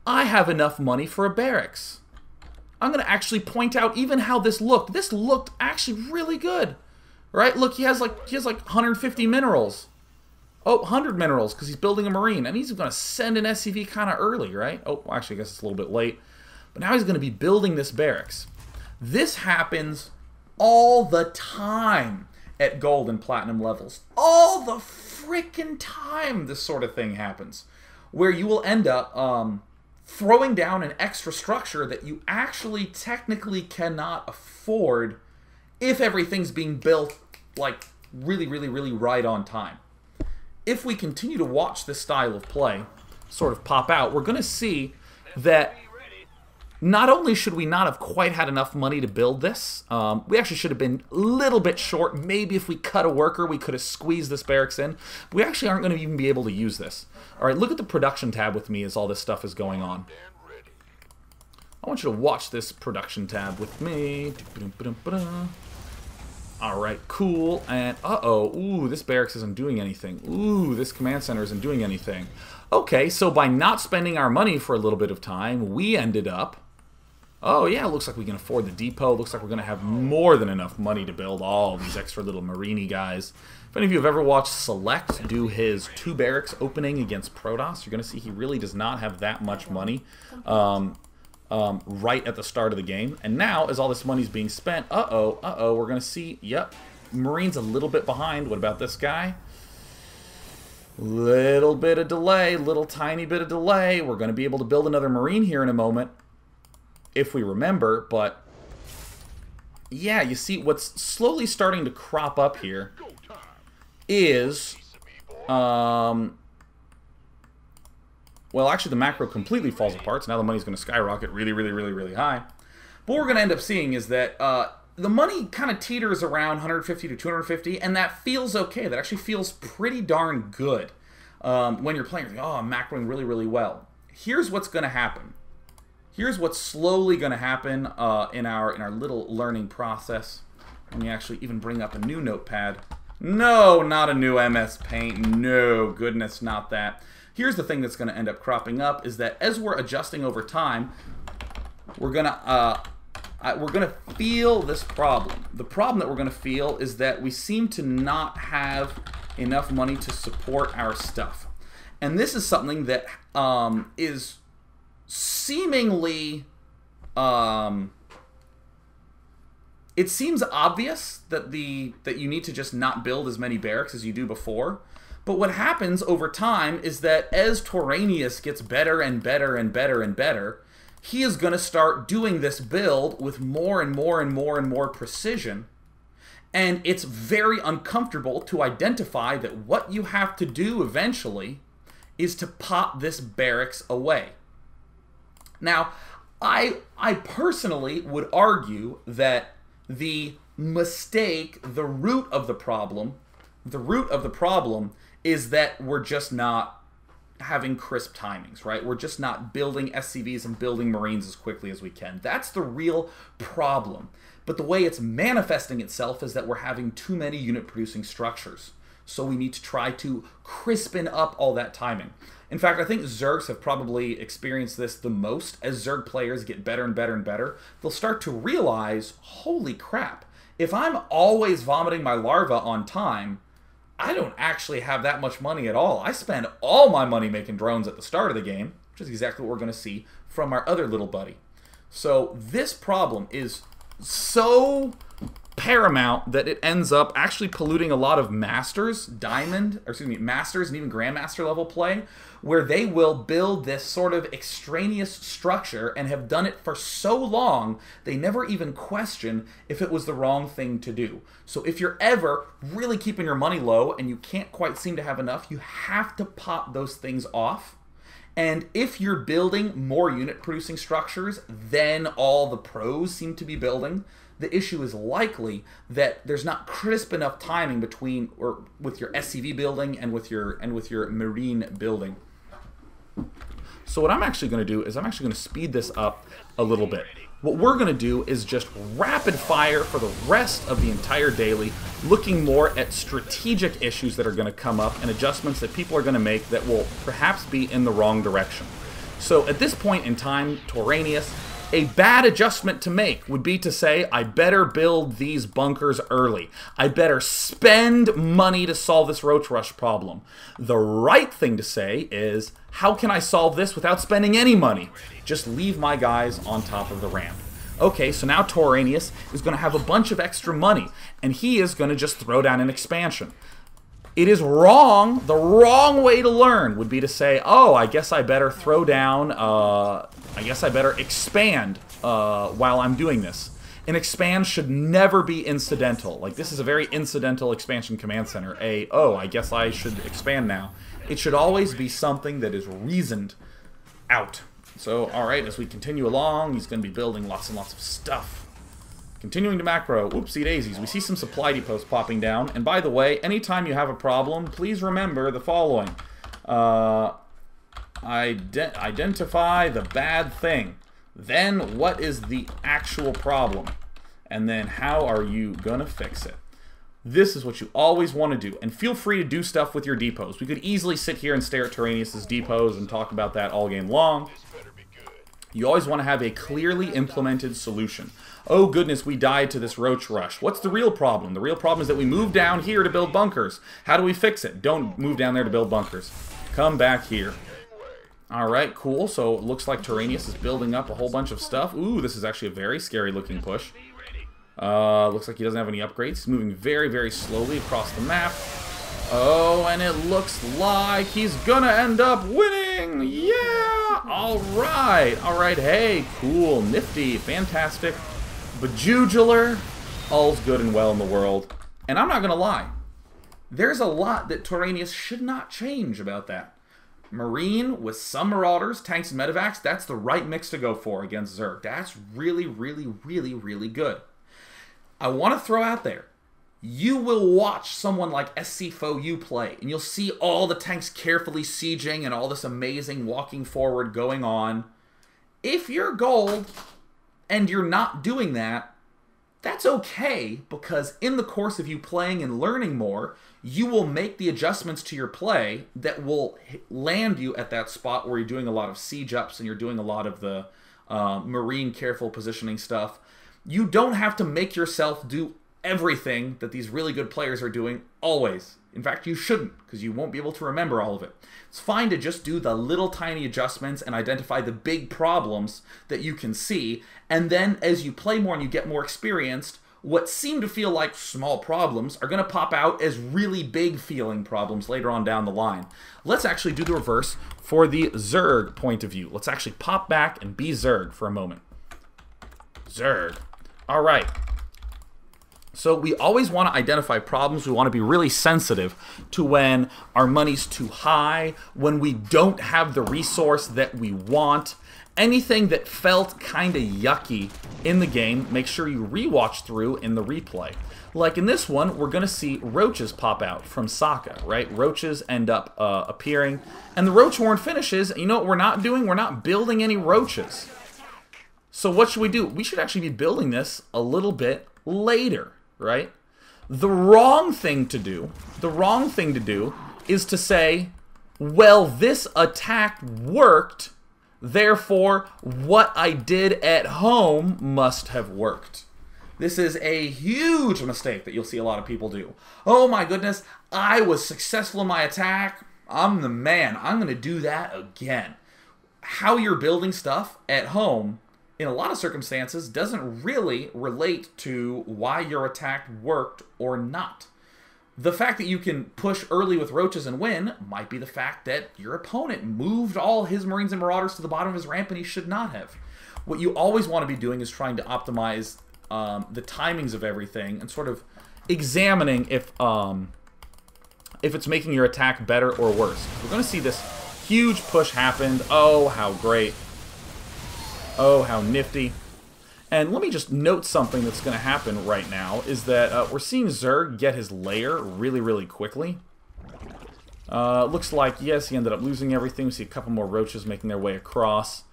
I have enough money for a barracks. I'm gonna actually point out even how this looked. This looked actually really good, right? Look, he has like 150 minerals. Oh, 100 minerals because he's building a Marine, and he's gonna send an SCV kind of early, right? Oh, actually, I guess it's a little bit late, but now he's gonna be building this barracks. This happens all the time at gold and platinum levels. All the freaking time this sort of thing happens, where you will end up throwing down an extra structure that you actually technically cannot afford if everything's being built like really, really, really right on time. If we continue to watch this style of play sort of pop out, we're going to see that not only should we not have quite had enough money to build this, we actually should have been a little bit short. Maybe if we cut a worker, we could have squeezed this barracks in. But we actually aren't going to even be able to use this. All right, look at the production tab with me as all this stuff is going on. I want you to watch this production tab with me. All right, cool. And uh-oh, ooh, this barracks isn't doing anything. Ooh, this command center isn't doing anything. Okay, so by not spending our money for a little bit of time, we ended up... Oh, yeah, it looks like we can afford the depot. Looks like we're going to have more than enough money to build all these extra little Marini guys. If any of you have ever watched Select do his 2 barracks opening against Protoss, you're going to see he really does not have that much money right at the start of the game. And now, as all this money's being spent, we're going to see, yep, Marine's a little bit behind. What about this guy? Little bit of delay, little tiny bit of delay. We're going to be able to build another Marine here in a moment, if we remember, but yeah, you see what's slowly starting to crop up here is, well, actually the macro completely falls apart, so now the money's going to skyrocket really, really, really, really high. But what we're going to end up seeing is that the money kind of teeters around 150 to 250, and that feels okay. That actually feels pretty darn good when you're playing. Oh, I'm macroing really, really well. Here's what's going to happen. Here's what's slowly going to happen in our little learning process. Let me actually even bring up a new notepad. No, not a new MS Paint. No, goodness, not that. Here's the thing that's going to end up cropping up is that as we're adjusting over time, we're gonna feel this problem. The problem that we're going to feel is that we seem to not have enough money to support our stuff, and this is something that is seemingly, it seems obvious that you need to just not build as many barracks as you do before. But what happens over time is that as Toranius gets better and better and better and better, he is going to start doing this build with more and more and more and more precision. And it's very uncomfortable to identify that what you have to do eventually is to pop this barracks away. Now, I personally would argue that the mistake, the root of the problem is that we're just not having crisp timings, right? We're just not building SCVs and building Marines as quickly as we can. That's the real problem. But the way it's manifesting itself is that we're having too many unit-producing structures. So we need to try to crispen up all that timing. In fact, I think Zergs have probably experienced this the most. As Zerg players get better and better and better, they'll start to realize, holy crap, if I'm always vomiting my larva on time, I don't actually have that much money at all. I spend all my money making drones at the start of the game, which is exactly what we're going to see from our other little buddy. So this problem is so paramount that it ends up actually polluting a lot of masters, masters and even grandmaster level play, where they will build this sort of extraneous structure and have done it for so long they never even question if it was the wrong thing to do. So if you're ever really keeping your money low and you can't quite seem to have enough, you have to pop those things off And if you're building more unit producing structures than all the pros seem to be building, the issue is likely that there's not crisp enough timing between or with your SCV building and with your marine building. So what I'm actually going to do is I'm actually going to speed this up a little bit. What we're going to do is just rapid fire for the rest of the entire daily, looking more at strategic issues that are going to come up and adjustments that people are going to make that will perhaps be in the wrong direction. So at this point in time, Toranius, a bad adjustment to make would be to say, I better build these bunkers early. I better spend money to solve this roach rush problem. The right thing to say is, how can I solve this without spending any money? Just leave my guys on top of the ramp. Okay, so now Toranius is going to have a bunch of extra money, and he is going to just throw down an expansion. It is wrong. The wrong way to learn would be to say, oh, I guess I better throw down, I guess I better expand while I'm doing this. An expand should never be incidental. Like, this is a very incidental expansion command center. Oh, I guess I should expand now. It should always be something that is reasoned out. So, alright, as we continue along, he's going to be building lots and lots of stuff. Continuing to macro, whoopsie daisies, we see some supply depots popping down. And by the way, anytime you have a problem, please remember the following. Identify the bad thing. Then what is the actual problem? And then how are you gonna fix it? This is what you always want to do. And feel free to do stuff with your depots. We could easily sit here and stare at Toranius' depots and talk about that all game long. You always want to have a clearly implemented solution. Oh goodness, we died to this roach rush. What's the real problem? The real problem is that we moved down here to build bunkers. How do we fix it? Don't move down there to build bunkers. Come back here. Alright, cool. So it looks like Toranius is building up a whole bunch of stuff. Ooh, this is actually a very scary looking push. Looks like he doesn't have any upgrades. He's moving very, very slowly across the map. Oh, and it looks like he's gonna end up winning! Yeah! Alright! Alright, hey, cool, nifty, fantastic. Bejugular, all's good and well in the world. And I'm not gonna lie, there's a lot that Toranius should not change about that. Marine with some Marauders, tanks, and medevacs, that's the right mix to go for against Zerg. That's really, really, really, really good. I want to throw out there, you will watch someone like SCFOU play, and you'll see all the tanks carefully sieging and all this amazing walking forward going on. If you're gold and you're not doing that, that's okay, because in the course of you playing and learning more, you will make the adjustments to your play that will land you at that spot where you're doing a lot of siege ups and you're doing a lot of the marine careful positioning stuff. You don't have to make yourself do everything that these really good players are doing always. In fact, you shouldn't, because you won't be able to remember all of it. It's fine to just do the little tiny adjustments and identify the big problems that you can see, and then as you play more and you get more experienced, what seem to feel like small problems are going to pop out as really big feeling problems later on down the line. Let's actually do the reverse for the Zerg point of view. Let's actually pop back and be Zerg for a moment. Zerg. All right. So we always want to identify problems. We want to be really sensitive to when our money's too high, when we don't have the resource that we want. Anything that felt kind of yucky in the game, make sure you rewatch through in the replay. Like in this one, we're going to see roaches pop out from Sokka, right? Roaches end up appearing. And the roach horn finishes. You know what we're not doing? We're not building any roaches. So what should we do? We should actually be building this a little bit later, right? The wrong thing to do is to say, well, this attack worked, therefore what I did at home must have worked. This is a huge mistake that you'll see a lot of people do. Oh my goodness, I was successful in my attack. I'm the man. I'm going to do that again. How you're building stuff at home in a lot of circumstances doesn't really relate to why your attack worked or not. The fact that you can push early with roaches and win might be the fact that your opponent moved all his Marines and Marauders to the bottom of his ramp and he should not have. What you always want to be doing is trying to optimize the timings of everything and sort of examining if it's making your attack better or worse. We're going to see this Huge push happened. Oh, how great. Oh, how nifty. And let me just note something that's going to happen right now, is that we're seeing Zerg get his lair really, really quickly. Looks like, yes, he ended up losing everything. We see a couple more roaches making their way across.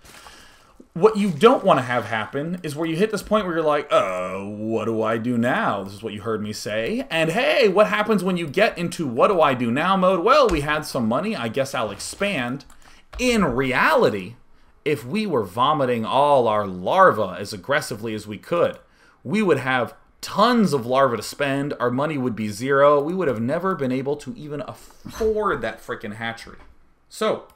What you don't want to have happen is where you hit this point where you're like, what do I do now? This is what you heard me say. And hey, what happens when you get into what do I do now mode? Well, we had some money. I guess I'll expand. In reality, if we were vomiting all our larvae as aggressively as we could, we would have tons of larvae to spend. Our money would be zero. We would have never been able to even afford that frickin' hatchery. So,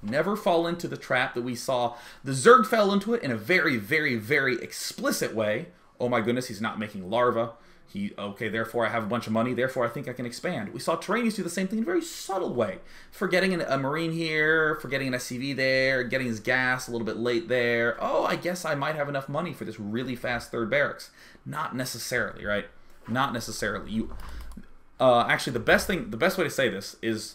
never fall into the trap that we saw. The Zerg fell into it in a very, very, very explicit way. Oh my goodness, he's not making larvae. Okay, therefore I have a bunch of money, therefore I think I can expand. We saw Terranius do the same thing in a very subtle way. Forgetting a Marine here, forgetting an SCV there, getting his gas a little bit late there. Oh, I guess I might have enough money for this really fast third barracks. Not necessarily, right? Not necessarily. Actually, the best way to say this is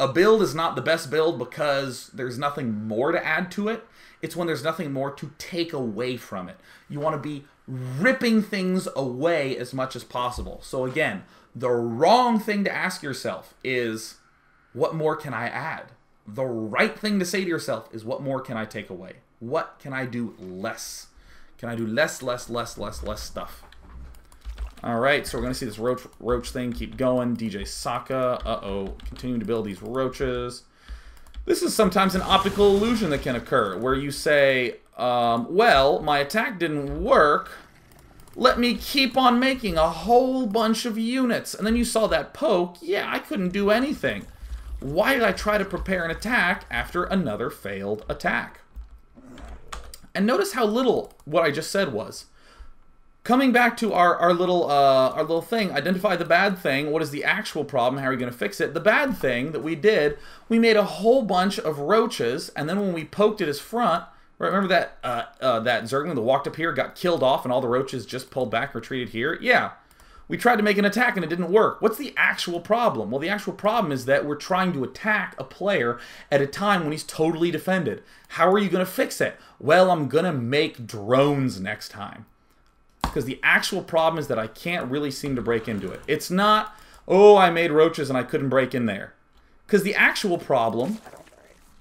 a build is not the best build because there's nothing more to add to it. It's when there's nothing more to take away from it. You want to be ripping things away as much as possible. So again, the wrong thing to ask yourself is, what more can I add? The right thing to say to yourself is, what more can I take away? What can I do less? Can I do less stuff? Alright, so we're going to see this roach thing keep going. DJ Saka, continuing to build these roaches. This is sometimes an optical illusion that can occur, where you say, well, my attack didn't work. Let me keep on making a whole bunch of units. And then you saw that poke. Yeah, I couldn't do anything. Why did I try to prepare an attack after another failed attack? And notice how little what I just said was. Coming back to our little thing, identify the bad thing. What is the actual problem? How are we going to fix it? The bad thing that we did, we made a whole bunch of roaches, and then when we poked at his front, remember that that Zergling that walked up here got killed off, and all the roaches just pulled back, retreated here? Yeah, we tried to make an attack and it didn't work. What's the actual problem? Well, the actual problem is that we're trying to attack a player at a time when he's totally defended. How are you going to fix it? Well, I'm going to make drones next time. Because the actual problem is that I can't really seem to break into it. It's not, oh, I made roaches and I couldn't break in there. Because the actual problem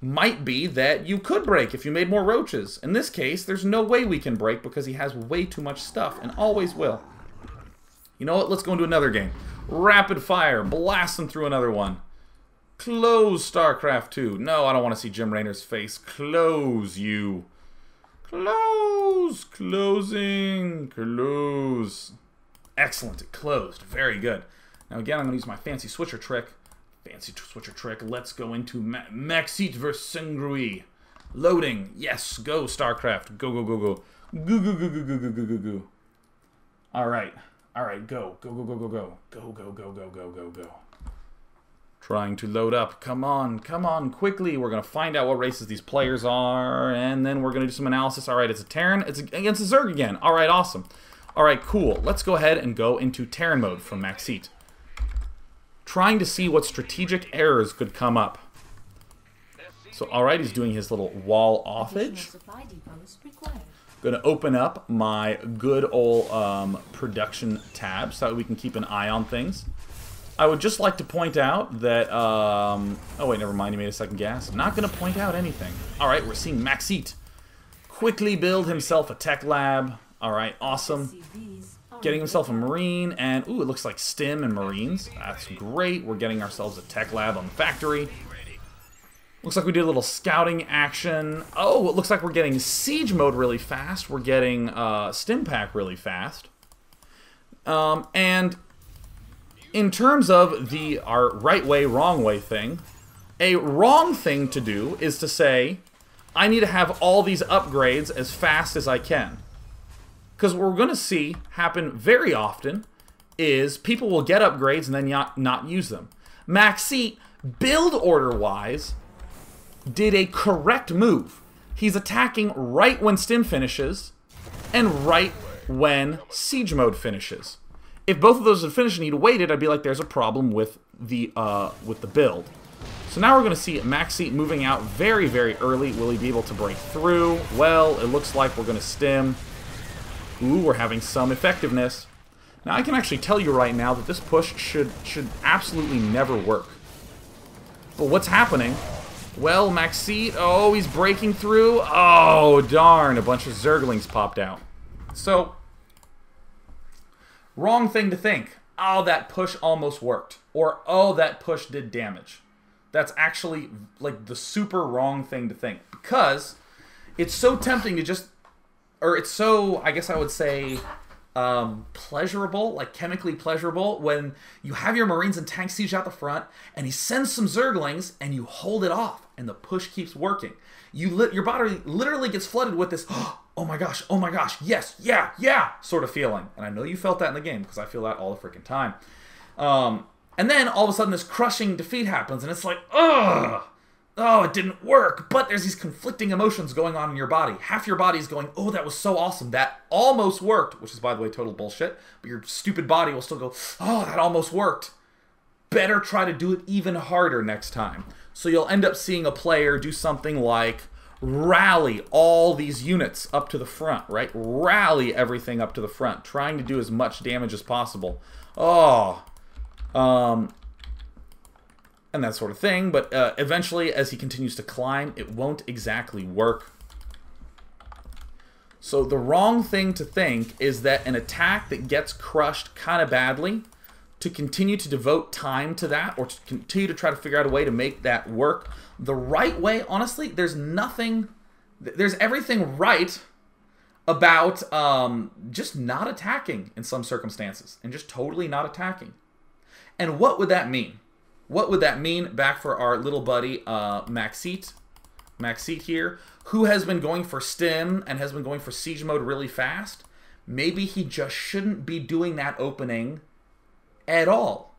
might be that you could break if you made more roaches. In this case, there's no way we can break because he has way too much stuff and always will. You know what? Let's go into another game. Rapid fire. Blast them through another one. Close StarCraft 2. No, I don't want to see Jim Raynor's face. Close you. Close! Closing! Close. Excellent. It closed. Very good. Now again, I'm going to use my fancy switcher trick. Fancy switcher trick. Let's go into Maxit vs. Sengrui. Loading. Yes. Go, StarCraft. Go, go, go, go. Go, go, go, go, go, go, go, go, go. Alright. Alright, go. Go, go, go, go, go. Go, go, go, go, go, go, go. Trying to load up. Come on, quickly. We're going to find out what races these players are, and then we're going to do some analysis. All right, it's a Terran. It's against a Zerg again. All right, awesome. All right, cool. Let's go ahead and go into Terran mode from Maxit. Trying to see what strategic errors could come up. So, all right, he's doing his little wall offage. Going to open up my good old production tab so that we can keep an eye on things. I would just like to point out that, oh wait, never mind, he made a second gas. Not going to point out anything. Alright, we're seeing Maxit quickly build himself a tech lab. Alright, awesome. Getting himself a Marine, and, ooh, it looks like Stim and Marines. That's great. We're getting ourselves a tech lab on the factory. Looks like we did a little scouting action. Oh, it looks like we're getting Siege mode really fast. We're getting Stim pack really fast. And in terms of our right way, wrong way thing, a wrong thing to do is to say, I need to have all these upgrades as fast as I can. Because what we're going to see happen very often is people will get upgrades and then not use them. Maxit, build order-wise, did a correct move. He's attacking right when Stim finishes and right when Siege mode finishes. If both of those had finished and he'd waited, I'd be like, there's a problem with the build. So now we're going to see Maxi moving out very, very early. Will he be able to break through? Well, it looks like we're going to stim. Ooh, we're having some effectiveness. Now, I can actually tell you right now that this push should absolutely never work. But what's happening? Well, Maxi, oh, he's breaking through. Oh, darn, a bunch of Zerglings popped out. So, wrong thing to think. Oh, that push almost worked. Or, oh, that push did damage. That's actually, like, the super wrong thing to think. Because it's so tempting to just... Or it's so, I guess I would say, pleasurable, like chemically pleasurable, when you have your Marines and tank siege out the front, and he sends some Zerglings, and you hold it off, and the push keeps working. Your body literally gets flooded with this, oh my gosh, yes, yeah, sort of feeling. And I know you felt that in the game, because I feel that all the freaking time. And then, all of a sudden, this crushing defeat happens, and it's like, ugh! Oh, it didn't work, but there's these conflicting emotions going on in your body. Half your body is going, oh, that was so awesome, that almost worked, which is, by the way, total bullshit, but your stupid body will still go, oh, that almost worked. Better try to do it even harder next time. So you'll end up seeing a player do something like rally all these units up to the front, right? Rally everything up to the front, trying to do as much damage as possible. Oh, and that sort of thing, but eventually, as he continues to climb, it won't exactly work. So the wrong thing to think is that an attack that gets crushed kind of badly, to continue to devote time to that, or to continue to try to figure out a way to make that work the right way, honestly, there's everything right about just not attacking in some circumstances, and just totally not attacking. And what would that mean? What would that mean back for our little buddy Maxit here, who has been going for stim and has been going for siege mode really fast? Maybe he just shouldn't be doing that opening at all.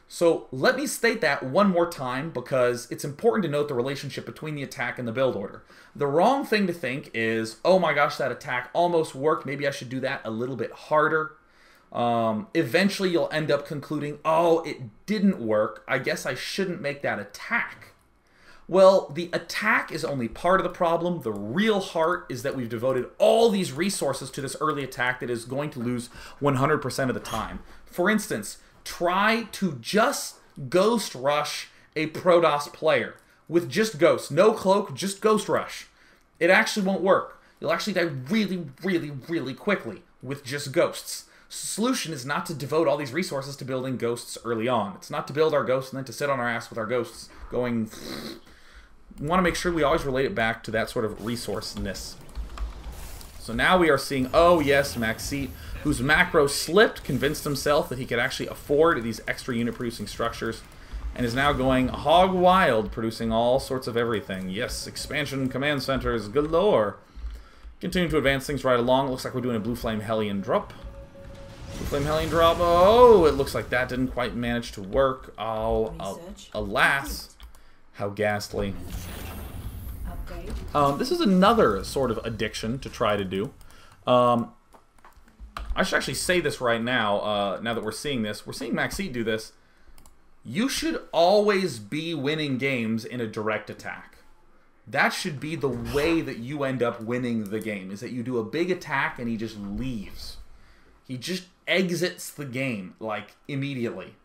So let me state that one more time, because it's important to note the relationship between the attack and the build order. The wrong thing to think is, oh my gosh, that attack almost worked, maybe I should do that a little bit harder. Eventually you'll end up concluding, oh, it didn't work, I guess I shouldn't make that attack. Well, the attack is only part of the problem. The real heart is that we've devoted all these resources to this early attack that is going to lose 100% of the time. For instance, try to just Ghost Rush a Protoss player with just Ghost. No cloak, just Ghost Rush. It actually won't work. You'll actually die really, really, really quickly with just Ghosts. Solution is not to devote all these resources to building ghosts early on. It's not to build our ghosts and then to sit on our ass with our ghosts going... We want to make sure we always relate it back to that sort of resourceness. So now we are seeing, oh yes, Maxit, whose macro slipped, convinced himself that he could actually afford these extra unit producing structures, and is now going hog wild, producing all sorts of everything. Yes, expansion command centers galore. Continue to advance things right along. Looks like we're doing a Blue Flame Hellion drop. Blue Flame Hellion drop. Oh, it looks like that didn't quite manage to work. Oh, alas. How ghastly. This is another sort of addiction to try to do. I should actually say this right now, now that we're seeing this. We're seeing Maxit do this. You should always be winning games in a direct attack. That should be the way that you end up winning the game, is that you do a big attack and he just leaves. He just exits the game, like, immediately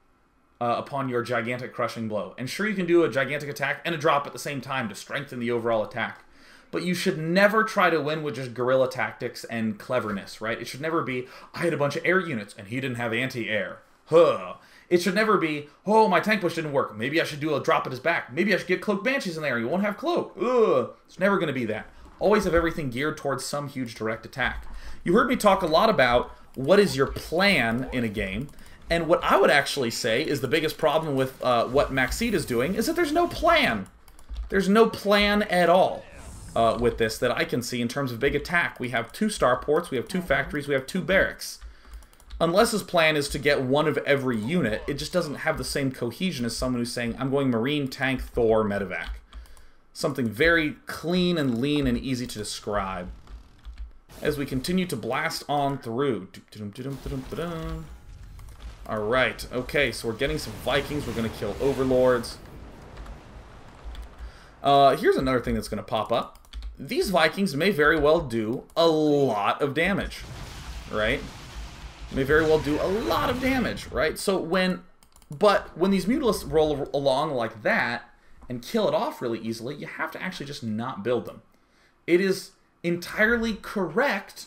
upon your gigantic crushing blow. And sure, you can do a gigantic attack and a drop at the same time to strengthen the overall attack. But you should never try to win with just guerrilla tactics and cleverness, right? It should never be, I had a bunch of air units and he didn't have anti-air. Huh. It should never be, oh, my tank push didn't work. Maybe I should do a drop at his back. Maybe I should get Cloak Banshees in there. You won't have Cloak. Ugh. It's never going to be that. Always have everything geared towards some huge direct attack. You heard me talk a lot about what is your plan in a game. And what I would actually say is the biggest problem with what Maxit is doing is that there's no plan. There's no plan at all with this that I can see in terms of big attack. We have 2 starports, we have 2 factories, we have 2 barracks. Unless his plan is to get one of every unit, it just doesn't have the same cohesion as someone who's saying, I'm going Marine, Tank, Thor, Medevac. Something very clean and lean and easy to describe. As we continue to blast on through. Alright, okay, so we're getting some Vikings. We're going to kill Overlords. Here's another thing that's going to pop up. These Vikings may very well do a lot of damage, right? May very well do a lot of damage, right? So when these Mutalisks roll along like that and kill it off really easily, you have to actually just not build them. It is entirely correct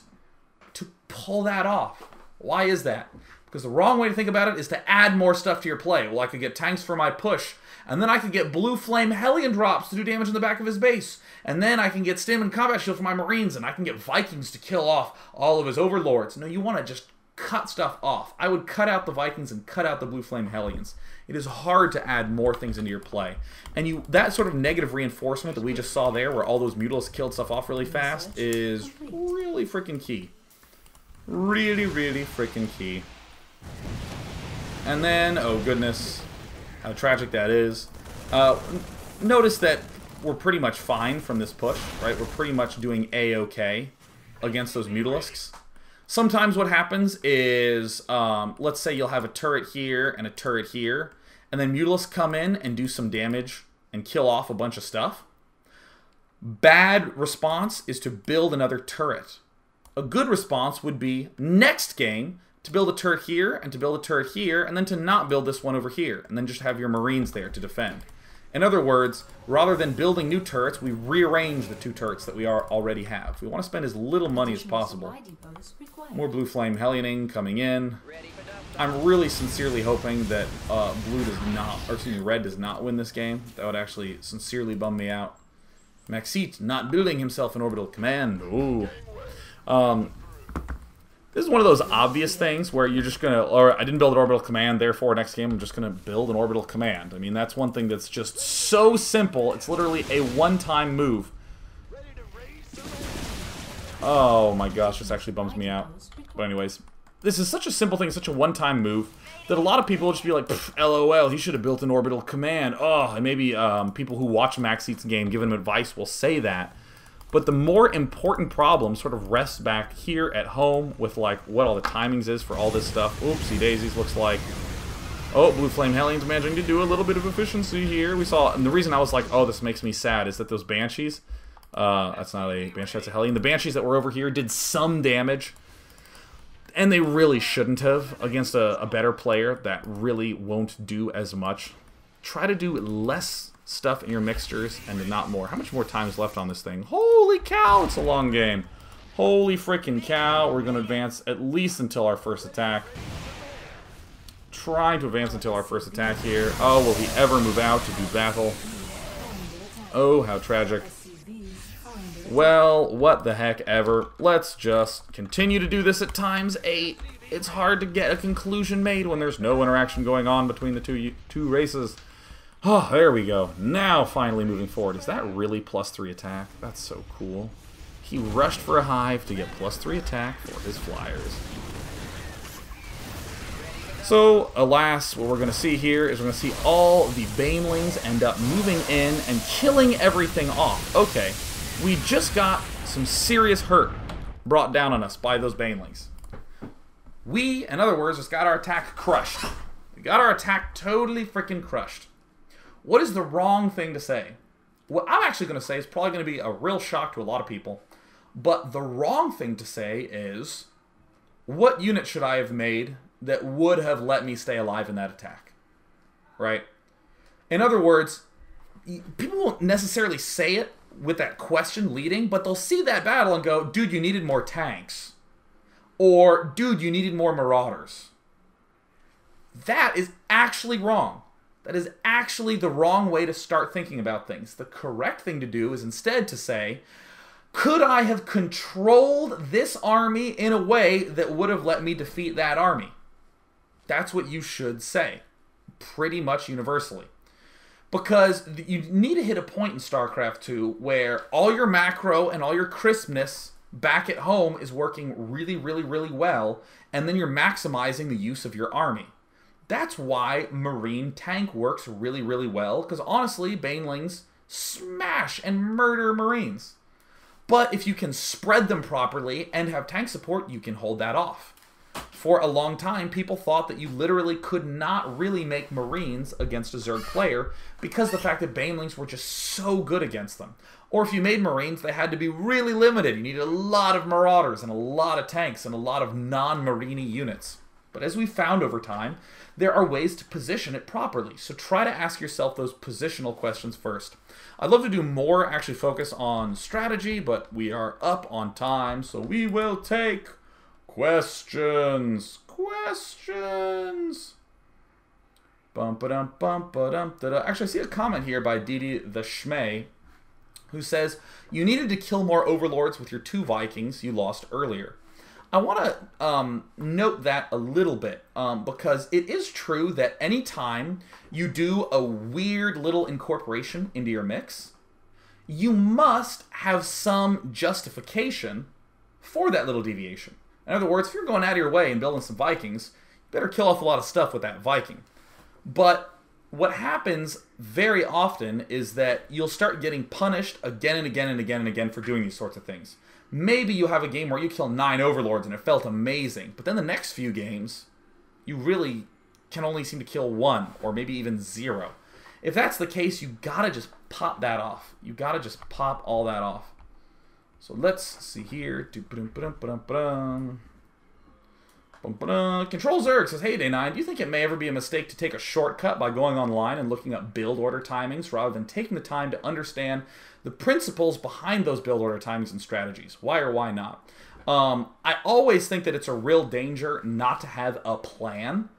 to pull that off. Why is that? Because the wrong way to think about it is to add more stuff to your play. Well, I could get tanks for my push, and then I could get Blue Flame Hellion drops to do damage in the back of his base, and then I can get Stim and Combat Shield for my Marines, and I can get Vikings to kill off all of his Overlords. No, you want to just cut stuff off. I would cut out the Vikings and cut out the Blue Flame Hellions. It is hard to add more things into your play. And that sort of negative reinforcement that we just saw there, where all those Mutalisks killed stuff off really fast, is really freaking key. Really, really freaking key. And then, oh goodness, how tragic that is. Notice that we're pretty much fine from this push, right? We're pretty much doing A-okay against those Mutalisks. Sometimes what happens is, let's say you'll have a turret here and a turret here, and then Mutalisks come in and do some damage and kill off a bunch of stuff. Bad response is to build another turret. A good response would be, next game, to build a turret here and to build a turret here, and then to not build this one over here, and then just have your Marines there to defend. In other words, rather than building new turrets, we rearrange the two turrets that we already have. We want to spend as little money as possible. More Blue Flame Hellioning coming in. I'm really sincerely hoping that red does not win this game. That would actually sincerely bum me out. Maxite not building himself an orbital command. Ooh. This is one of those obvious things where you're just going to, or I didn't build an orbital command, therefore next game I'm just going to build an orbital command. I mean, that's one thing that's just so simple. It's literally a one-time move. Oh my gosh, this actually bums me out. But anyways, this is such a simple thing, such a one-time move, that a lot of people will just be like, LOL, he should have built an orbital command. Oh, and maybe people who watch Maxite's game, giving him advice, will say that. But the more important problem sort of rests back here at home with, like, what all the timings is for all this stuff. Oopsie daisies, looks like. Oh, Blue Flame Hellion's managing to do a little bit of efficiency here. We saw, and the reason I was like, oh, this makes me sad, is that those Banshees, that's not a Banshee, that's a Hellion. The Banshees that were over here did some damage, and they really shouldn't have against a better player that really won't do as much. Try to do less stuff in your mixtures and not more. How much more time is left on this thing? Holy cow, it's a long game. Holy freaking cow. We're going to advance at least until our first attack. Trying to advance until our first attack here. Oh, will he ever move out to do battle? Oh, how tragic. Well, what the heck ever. Let's just continue to do this at ×8. It's hard to get a conclusion made when there's no interaction going on between the two races. Oh, there we go. Now, finally moving forward. Is that really +3 attack? That's so cool. He rushed for a hive to get +3 attack for his flyers. So, alas, what we're going to see here is we're going to see all the Banelings end up moving in and killing everything off. Okay, we just got some serious hurt brought down on us by those Banelings. We, in other words, just got our attack crushed. We got our attack totally freaking crushed. What is the wrong thing to say? What I'm actually going to say is probably going to be a real shock to a lot of people. But the wrong thing to say is, what unit should I have made that would have let me stay alive in that attack? Right? In other words, people won't necessarily say it with that question leading, but they'll see that battle and go, dude, you needed more tanks. Or, dude, you needed more Marauders. That is actually wrong. That is actually the wrong way to start thinking about things. The correct thing to do is instead to say, could I have controlled this army in a way that would have let me defeat that army? That's what you should say, pretty much universally. Because you need to hit a point in StarCraft 2 where all your macro and all your crispness back at home is working really, really, really well, and then you're maximizing the use of your army. That's why Marine Tank works really, really well, because honestly, Banelings smash and murder Marines. But if you can spread them properly and have tank support, you can hold that off. For a long time, people thought that you literally could not really make Marines against a Zerg player because the fact that Banelings were just so good against them. Or if you made Marines, they had to be really limited. You needed a lot of Marauders and a lot of tanks and a lot of non-Marini units. But as we found over time, there are ways to position it properly. So try to ask yourself those positional questions first. I'd love to do more, actually focus on strategy, but we are up on time, so we will take questions. Questions. Bum-ba-dum-bum-ba-dum-da-da. Actually, I see a comment here by Didi the Schmay, who says, you needed to kill more overlords with your 2 Vikings you lost earlier. I want to note that a little bit, because it is true that anytime you do a weird little incorporation into your mix, you must have some justification for that little deviation. In other words, if you're going out of your way and building some Vikings, you better kill off a lot of stuff with that Viking. But what happens very often is that you'll start getting punished again and again and again and again for doing these sorts of things. Maybe you have a game where you kill 9 overlords and it felt amazing, but then the next few games, you really can only seem to kill 1 or maybe even 0. If that's the case, you gotta just pop that off. You gotta just pop all that off. So let's see here. Control Zerg says, hey Day9, do you think it may ever be a mistake to take a shortcut by going online and looking up build order timings rather than taking the time to understand the principles behind those build order timings and strategies? Why or why not? I always think that it's a real danger not to have a plan.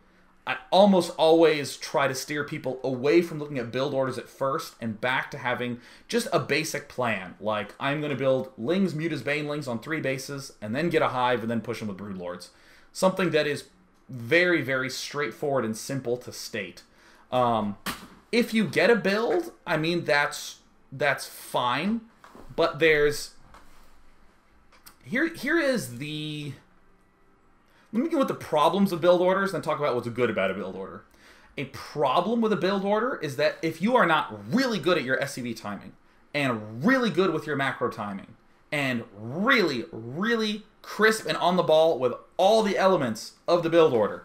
I almost always try to steer people away from looking at build orders at first and back to having just a basic plan. Like, I'm going to build Lings, Mutas, Banelings on 3 bases, and then get a Hive, and then push them with Broodlords. Something that is very, very straightforward and simple to state. If you get a build, I mean, that's fine. But there's... Here is the... Let me get with the problems of build orders and then talk about what's good about a build order. A problem with a build order is that if you are not really good at your SCV timing and really good with your macro timing and really, really crisp and on the ball with all the elements of the build order,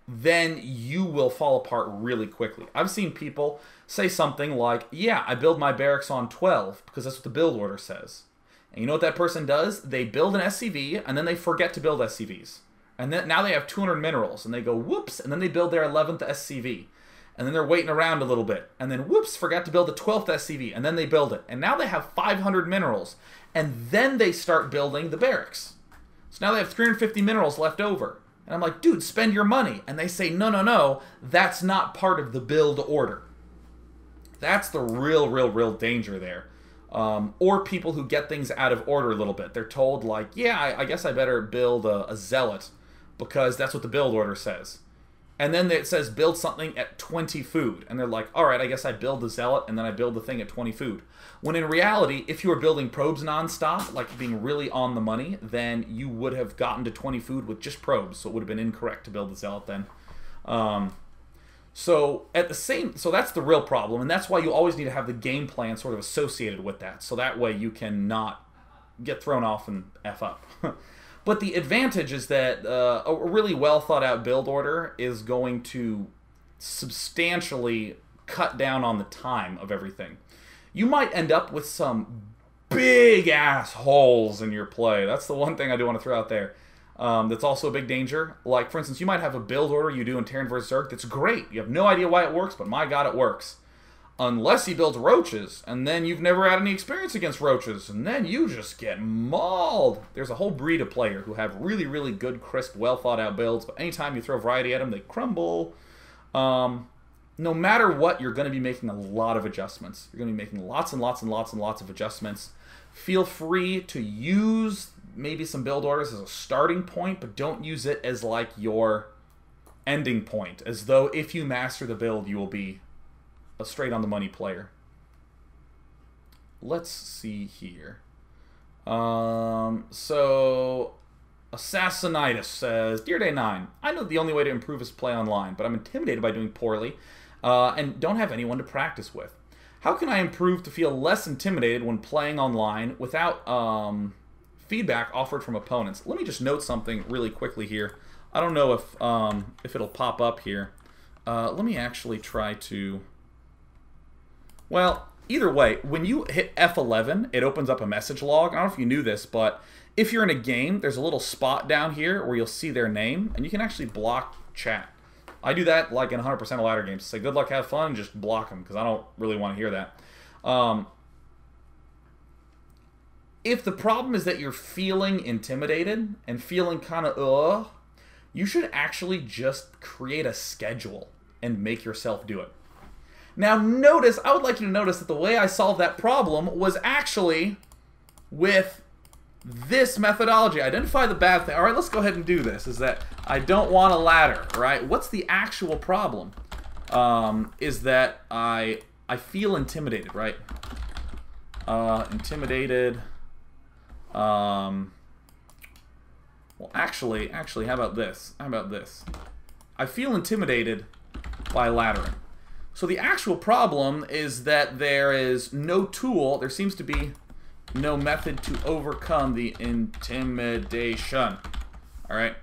then you will fall apart really quickly. I've seen people say something like, yeah, I build my barracks on 12 because that's what the build order says. And you know what that person does? They build an SCV, and then they forget to build SCVs. And then now they have 200 minerals, and they go, whoops, and then they build their 11th SCV. And then they're waiting around a little bit. And then, whoops, forgot to build the 12th SCV, and then they build it. And now they have 500 minerals. And then they start building the barracks. So now they have 350 minerals left over. And I'm like, dude, spend your money. And they say, no, no, no, that's not part of the build order. That's the real danger there. Or people who get things out of order a little bit. They're told, like, yeah, I guess I better build a zealot because that's what the build order says. And then it says build something at 20 food. And they're like, all right, I guess I build the zealot and then I build the thing at 20 food. When in reality, if you were building probes nonstop, like being really on the money, then you would have gotten to 20 food with just probes. So it would have been incorrect to build the zealot then. So that's the real problem, and that's why you always need to have the game plan sort of associated with that, so that way you can not get thrown off and F up. But the advantage is that a really well thought out build order is going to substantially cut down on the time of everything. You might end up with some big ass holes in your play. That's the one thing I do want to throw out there. That's also a big danger. Like, for instance, you might have a build order you do in Terran vs. Zerg that's great. You have no idea why it works, but my god, it works. Unless he builds roaches, and then you've never had any experience against roaches, and then you just get mauled. There's a whole breed of player who have really good, crisp, well-thought-out builds, but anytime you throw variety at them, they crumble. No matter what, you're going to be making a lot of adjustments. You're going to be making lots and lots of adjustments. Feel free to use maybe some build orders as a starting point, but don't use it as like your ending point, as though if you master the build, you will be a straight on the money player. Let's see here. So Assassinitis says, Dear Day 9, I know the only way to improve is play online, but I'm intimidated by doing poorly and don't have anyone to practice with. How can I improve to feel less intimidated when playing online without feedback offered from opponents. Let me just note something really quickly here. I don't know if it'll pop up here. Let me actually try to... Well, either way, when you hit F11, it opens up a message log. I don't know if you knew this, but if you're in a game, there's a little spot down here where you'll see their name, and you can actually block chat. I do that like in 100% of ladder games. Say good luck, have fun, and just block them, because I don't really want to hear that. If the problem is that you're feeling intimidated and feeling kind of you should actually just create a schedule and make yourself do it. Now notice, I would like you to notice that the way I solved that problem was actually with this methodology. Identify the bad thing. All right, let's go ahead and do this. Is that I don't want a ladder, right? What's the actual problem? Is that I feel intimidated, right? Intimidated. Well, actually, how about this? How about this? I feel intimidated by laddering. So the actual problem is that there is no tool, there seems to be no method to overcome the intimidation. All right.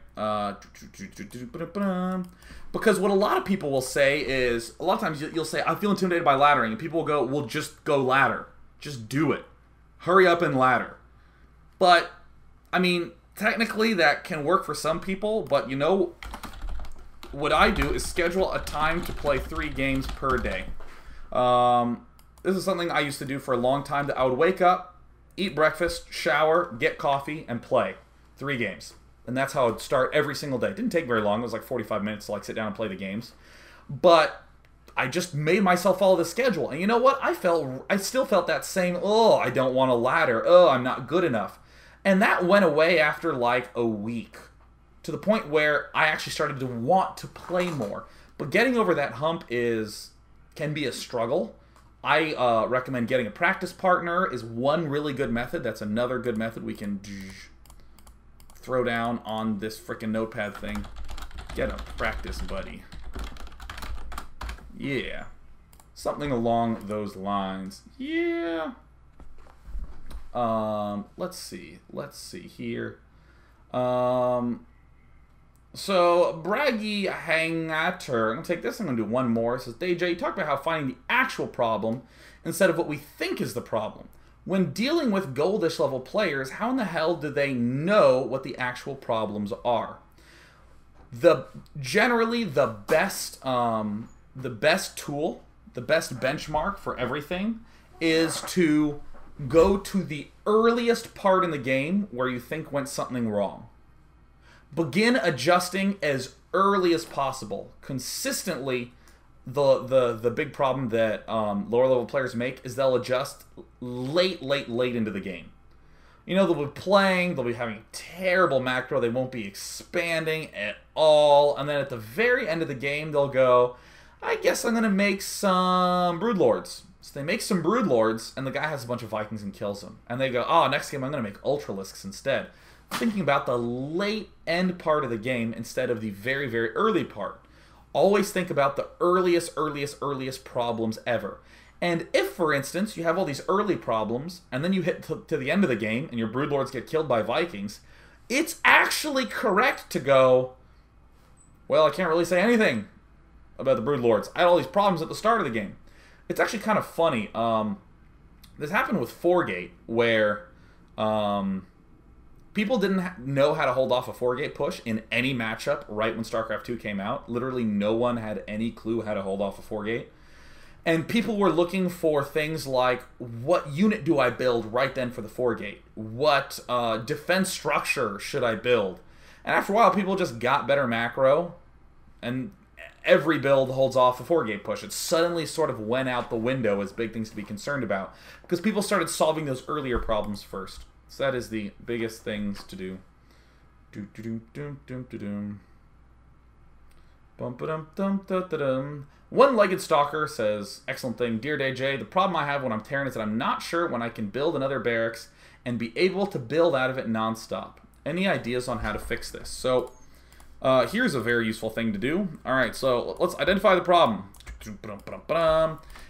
Because what a lot of people will say is, a lot of times you'll say, I feel intimidated by laddering, and people will go, well, just go ladder. Just do it. Hurry up and ladder. But, I mean, technically that can work for some people, but you know, what I do is schedule a time to play 3 games per day. This is something I used to do for a long time, that I would wake up, eat breakfast, shower, get coffee, and play 3 games. And that's how I'd start every single day. It didn't take very long. It was like 45 minutes to like sit down and play the games. But I just made myself follow the schedule. And you know what? I still felt that same, I don't want a ladder. I'm not good enough. And that went away after like a week, to the point where I actually started to want to play more. But getting over that hump can be a struggle. I recommend getting a practice partner is one really good method. That's another good method we can throw down on this frickin' notepad thing. Get a practice buddy. Yeah. Something along those lines. Yeah. Let's see here. So, Braggy Hangater, I'm going to take this, I'm going to do one more. It says, DJ, you talked about how finding the actual problem instead of what we think is the problem. When dealing with goldish level players, how in the hell do they know what the actual problems are? Generally, the best tool, the best benchmark for everything is to go to the earliest part in the game where you think went something wrong. Begin adjusting as early as possible. Consistently, the big problem that lower level players make is they'll adjust late into the game. You know, they'll be playing, they'll be having terrible macro, they won't be expanding at all, and then at the very end of the game they'll go, I guess I'm going to make some Broodlords. So they make some Broodlords, and the guy has a bunch of Vikings and kills them. And they go, next game I'm going to make Ultralisks instead. Thinking about the late end part of the game instead of the very, very early part. Always think about the earliest problems ever. And if, for instance, you have all these early problems, and then you hit to the end of the game, and your Broodlords get killed by Vikings, it's actually correct to go, well, I can't really say anything about the Broodlords. I had all these problems at the start of the game. It's actually kind of funny. This happened with 4-Gate, where people didn't know how to hold off a 4-Gate push in any matchup right when StarCraft 2 came out. Literally no one had any clue how to hold off a 4-Gate. And people were looking for things like, what unit do I build right then for the 4-Gate? What defense structure should I build? And after a while, people just got better macro, and every build holds off a 4-Gate push. It suddenly sort of went out the window as big things to be concerned about, because people started solving those earlier problems first. So that is the biggest things to do. One-Legged Stalker says, excellent thing. Dear DJ, the problem I have when I'm Terran is that I'm not sure when I can build another barracks and be able to build out of it nonstop. Any ideas on how to fix this? So, here's a very useful thing to do. Alright, so let's identify the problem.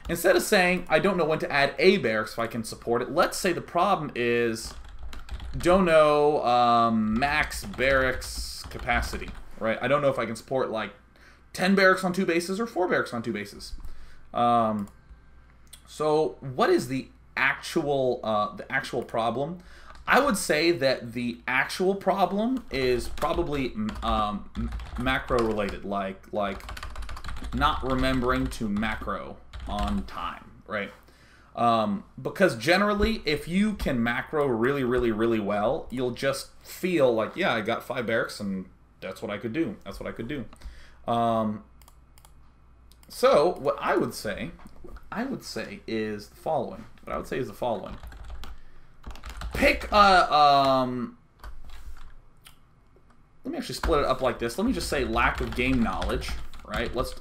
Instead of saying, I don't know when to add a barracks if I can support it, let's say the problem is don't know max barracks capacity, right? I don't know if I can support like 10 barracks on 2 bases or 4 barracks on 2 bases. So what is the actual problem? I would say that the actual problem is probably macro related, like not remembering to macro on time, right? Because generally, if you can macro really, really, really well, you'll just feel like, yeah, I got 5 barracks and that's what I could do. That's what I could do. So what I would say is the following. Pick a, let me actually split it up like this. Let me just say lack of game knowledge, right? Let's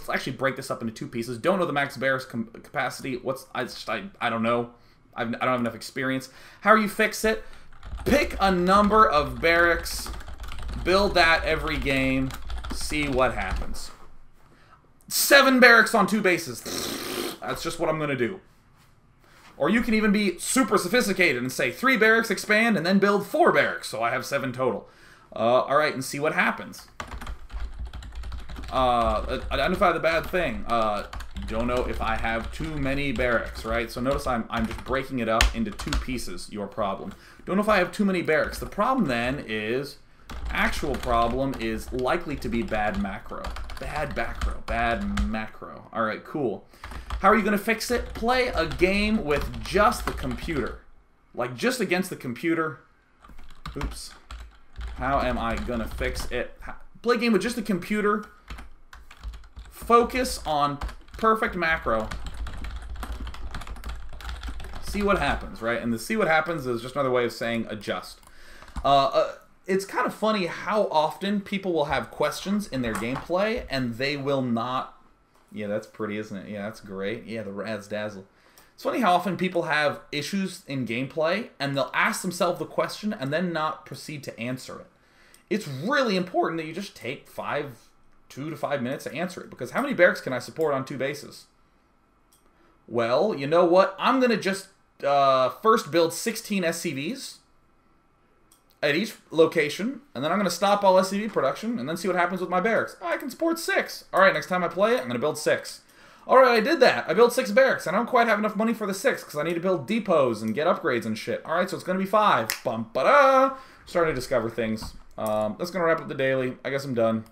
actually break this up into 2 pieces. Don't know the max barracks capacity. I don't know. I don't have enough experience. How you fix it? Pick a number of barracks, build that every game, see what happens. 7 barracks on 2 bases. That's just what I'm gonna do. Or you can even be super sophisticated and say 3 barracks, expand, and then build 4 barracks, so I have 7 total. Alright, and see what happens. Identify the bad thing. Don't know if I have too many barracks, right? So notice I'm just breaking it up into 2 pieces, your problem. Don't know if I have too many barracks. The problem then is, actual problem is likely to be bad macro. Bad macro. Alright, cool. How are you going to fix it? Play a game with just the computer. Like, just against the computer. Oops. How am I going to fix it? Play a game with just the computer. Focus on perfect macro. See what happens, right? And the see what happens is just another way of saying adjust. It's kind of funny how often people will have questions in their gameplay and they will not... Yeah, that's pretty, isn't it? Yeah, that's great. Yeah, the Razz Dazzle. It's funny how often people have issues in gameplay and they'll ask themselves the question and then not proceed to answer it. It's really important that you just take 2 to 5 minutes to answer it, because how many barracks can I support on 2 bases? Well, you know what? I'm going to just first build 16 SCVs at each location, and then I'm going to stop all SCV production, and then see what happens with my barracks. Oh, I can support 6. Alright, next time I play it, I'm going to build 6. Alright, I did that. I built 6 barracks. I don't quite have enough money for the 6, because I need to build depots and get upgrades and shit. Alright, so it's going to be 5. Bum-ba-da! Starting to discover things. That's going to wrap up the daily. I guess I'm done.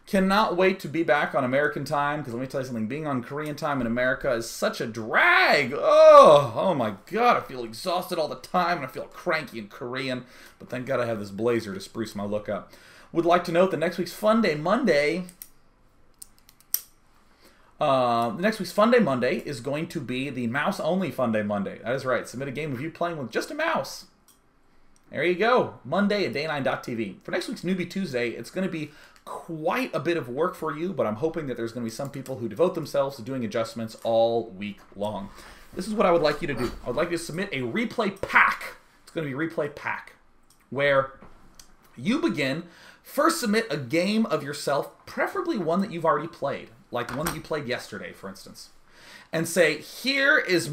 Cannot wait to be back on American time, because let me tell you something, being on Korean time in America is such a drag. Oh my god, I feel exhausted all the time, and I feel cranky in Korean, but thank god I have this blazer to spruce my look up. Would like to note that next week's Fun Day Monday, is going to be the mouse-only Fun Day Monday. That is right, submit a game of you playing with just a mouse. There you go. Monday at day9.tv. For next week's Newbie Tuesday, it's going to be quite a bit of work for you, but I'm hoping that there's going to be some people who devote themselves to doing adjustments all week long. This is what I would like you to do. I would like you to submit a replay pack. It's going to be replay pack, where you begin, first submit a game of yourself, preferably one that you've already played, like one that you played yesterday, for instance. And say, here's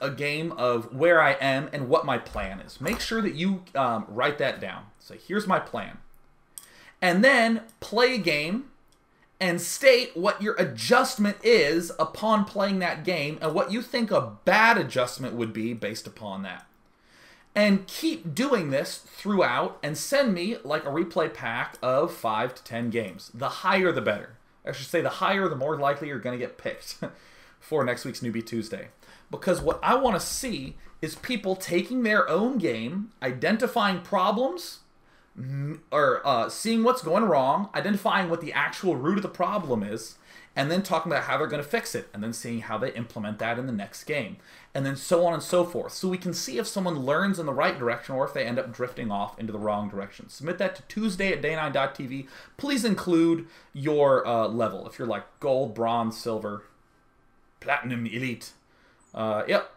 a game of where I am and what my plan is. Make sure that you write that down. Say, here's my plan. And then play a game and state what your adjustment is upon playing that game and what you think a bad adjustment would be based upon that. And keep doing this throughout and send me like a replay pack of 5 to 10 games. The higher the better. I should say the higher, the more likely you're going to get picked for next week's Newbie Tuesday. Because what I want to see is people taking their own game, identifying problems, or seeing what's going wrong, identifying what the actual root of the problem is, and then talking about how they're going to fix it, and then seeing how they implement that in the next game, and then so on and so forth. So we can see if someone learns in the right direction or if they end up drifting off into the wrong direction. Submit that to Tuesday at day9.tv. Please include your level. If you're like gold, bronze, silver, platinum, elite. Yep.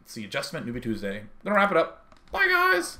It's the adjustment Newbie Tuesday. Gonna wrap it up. Bye, guys!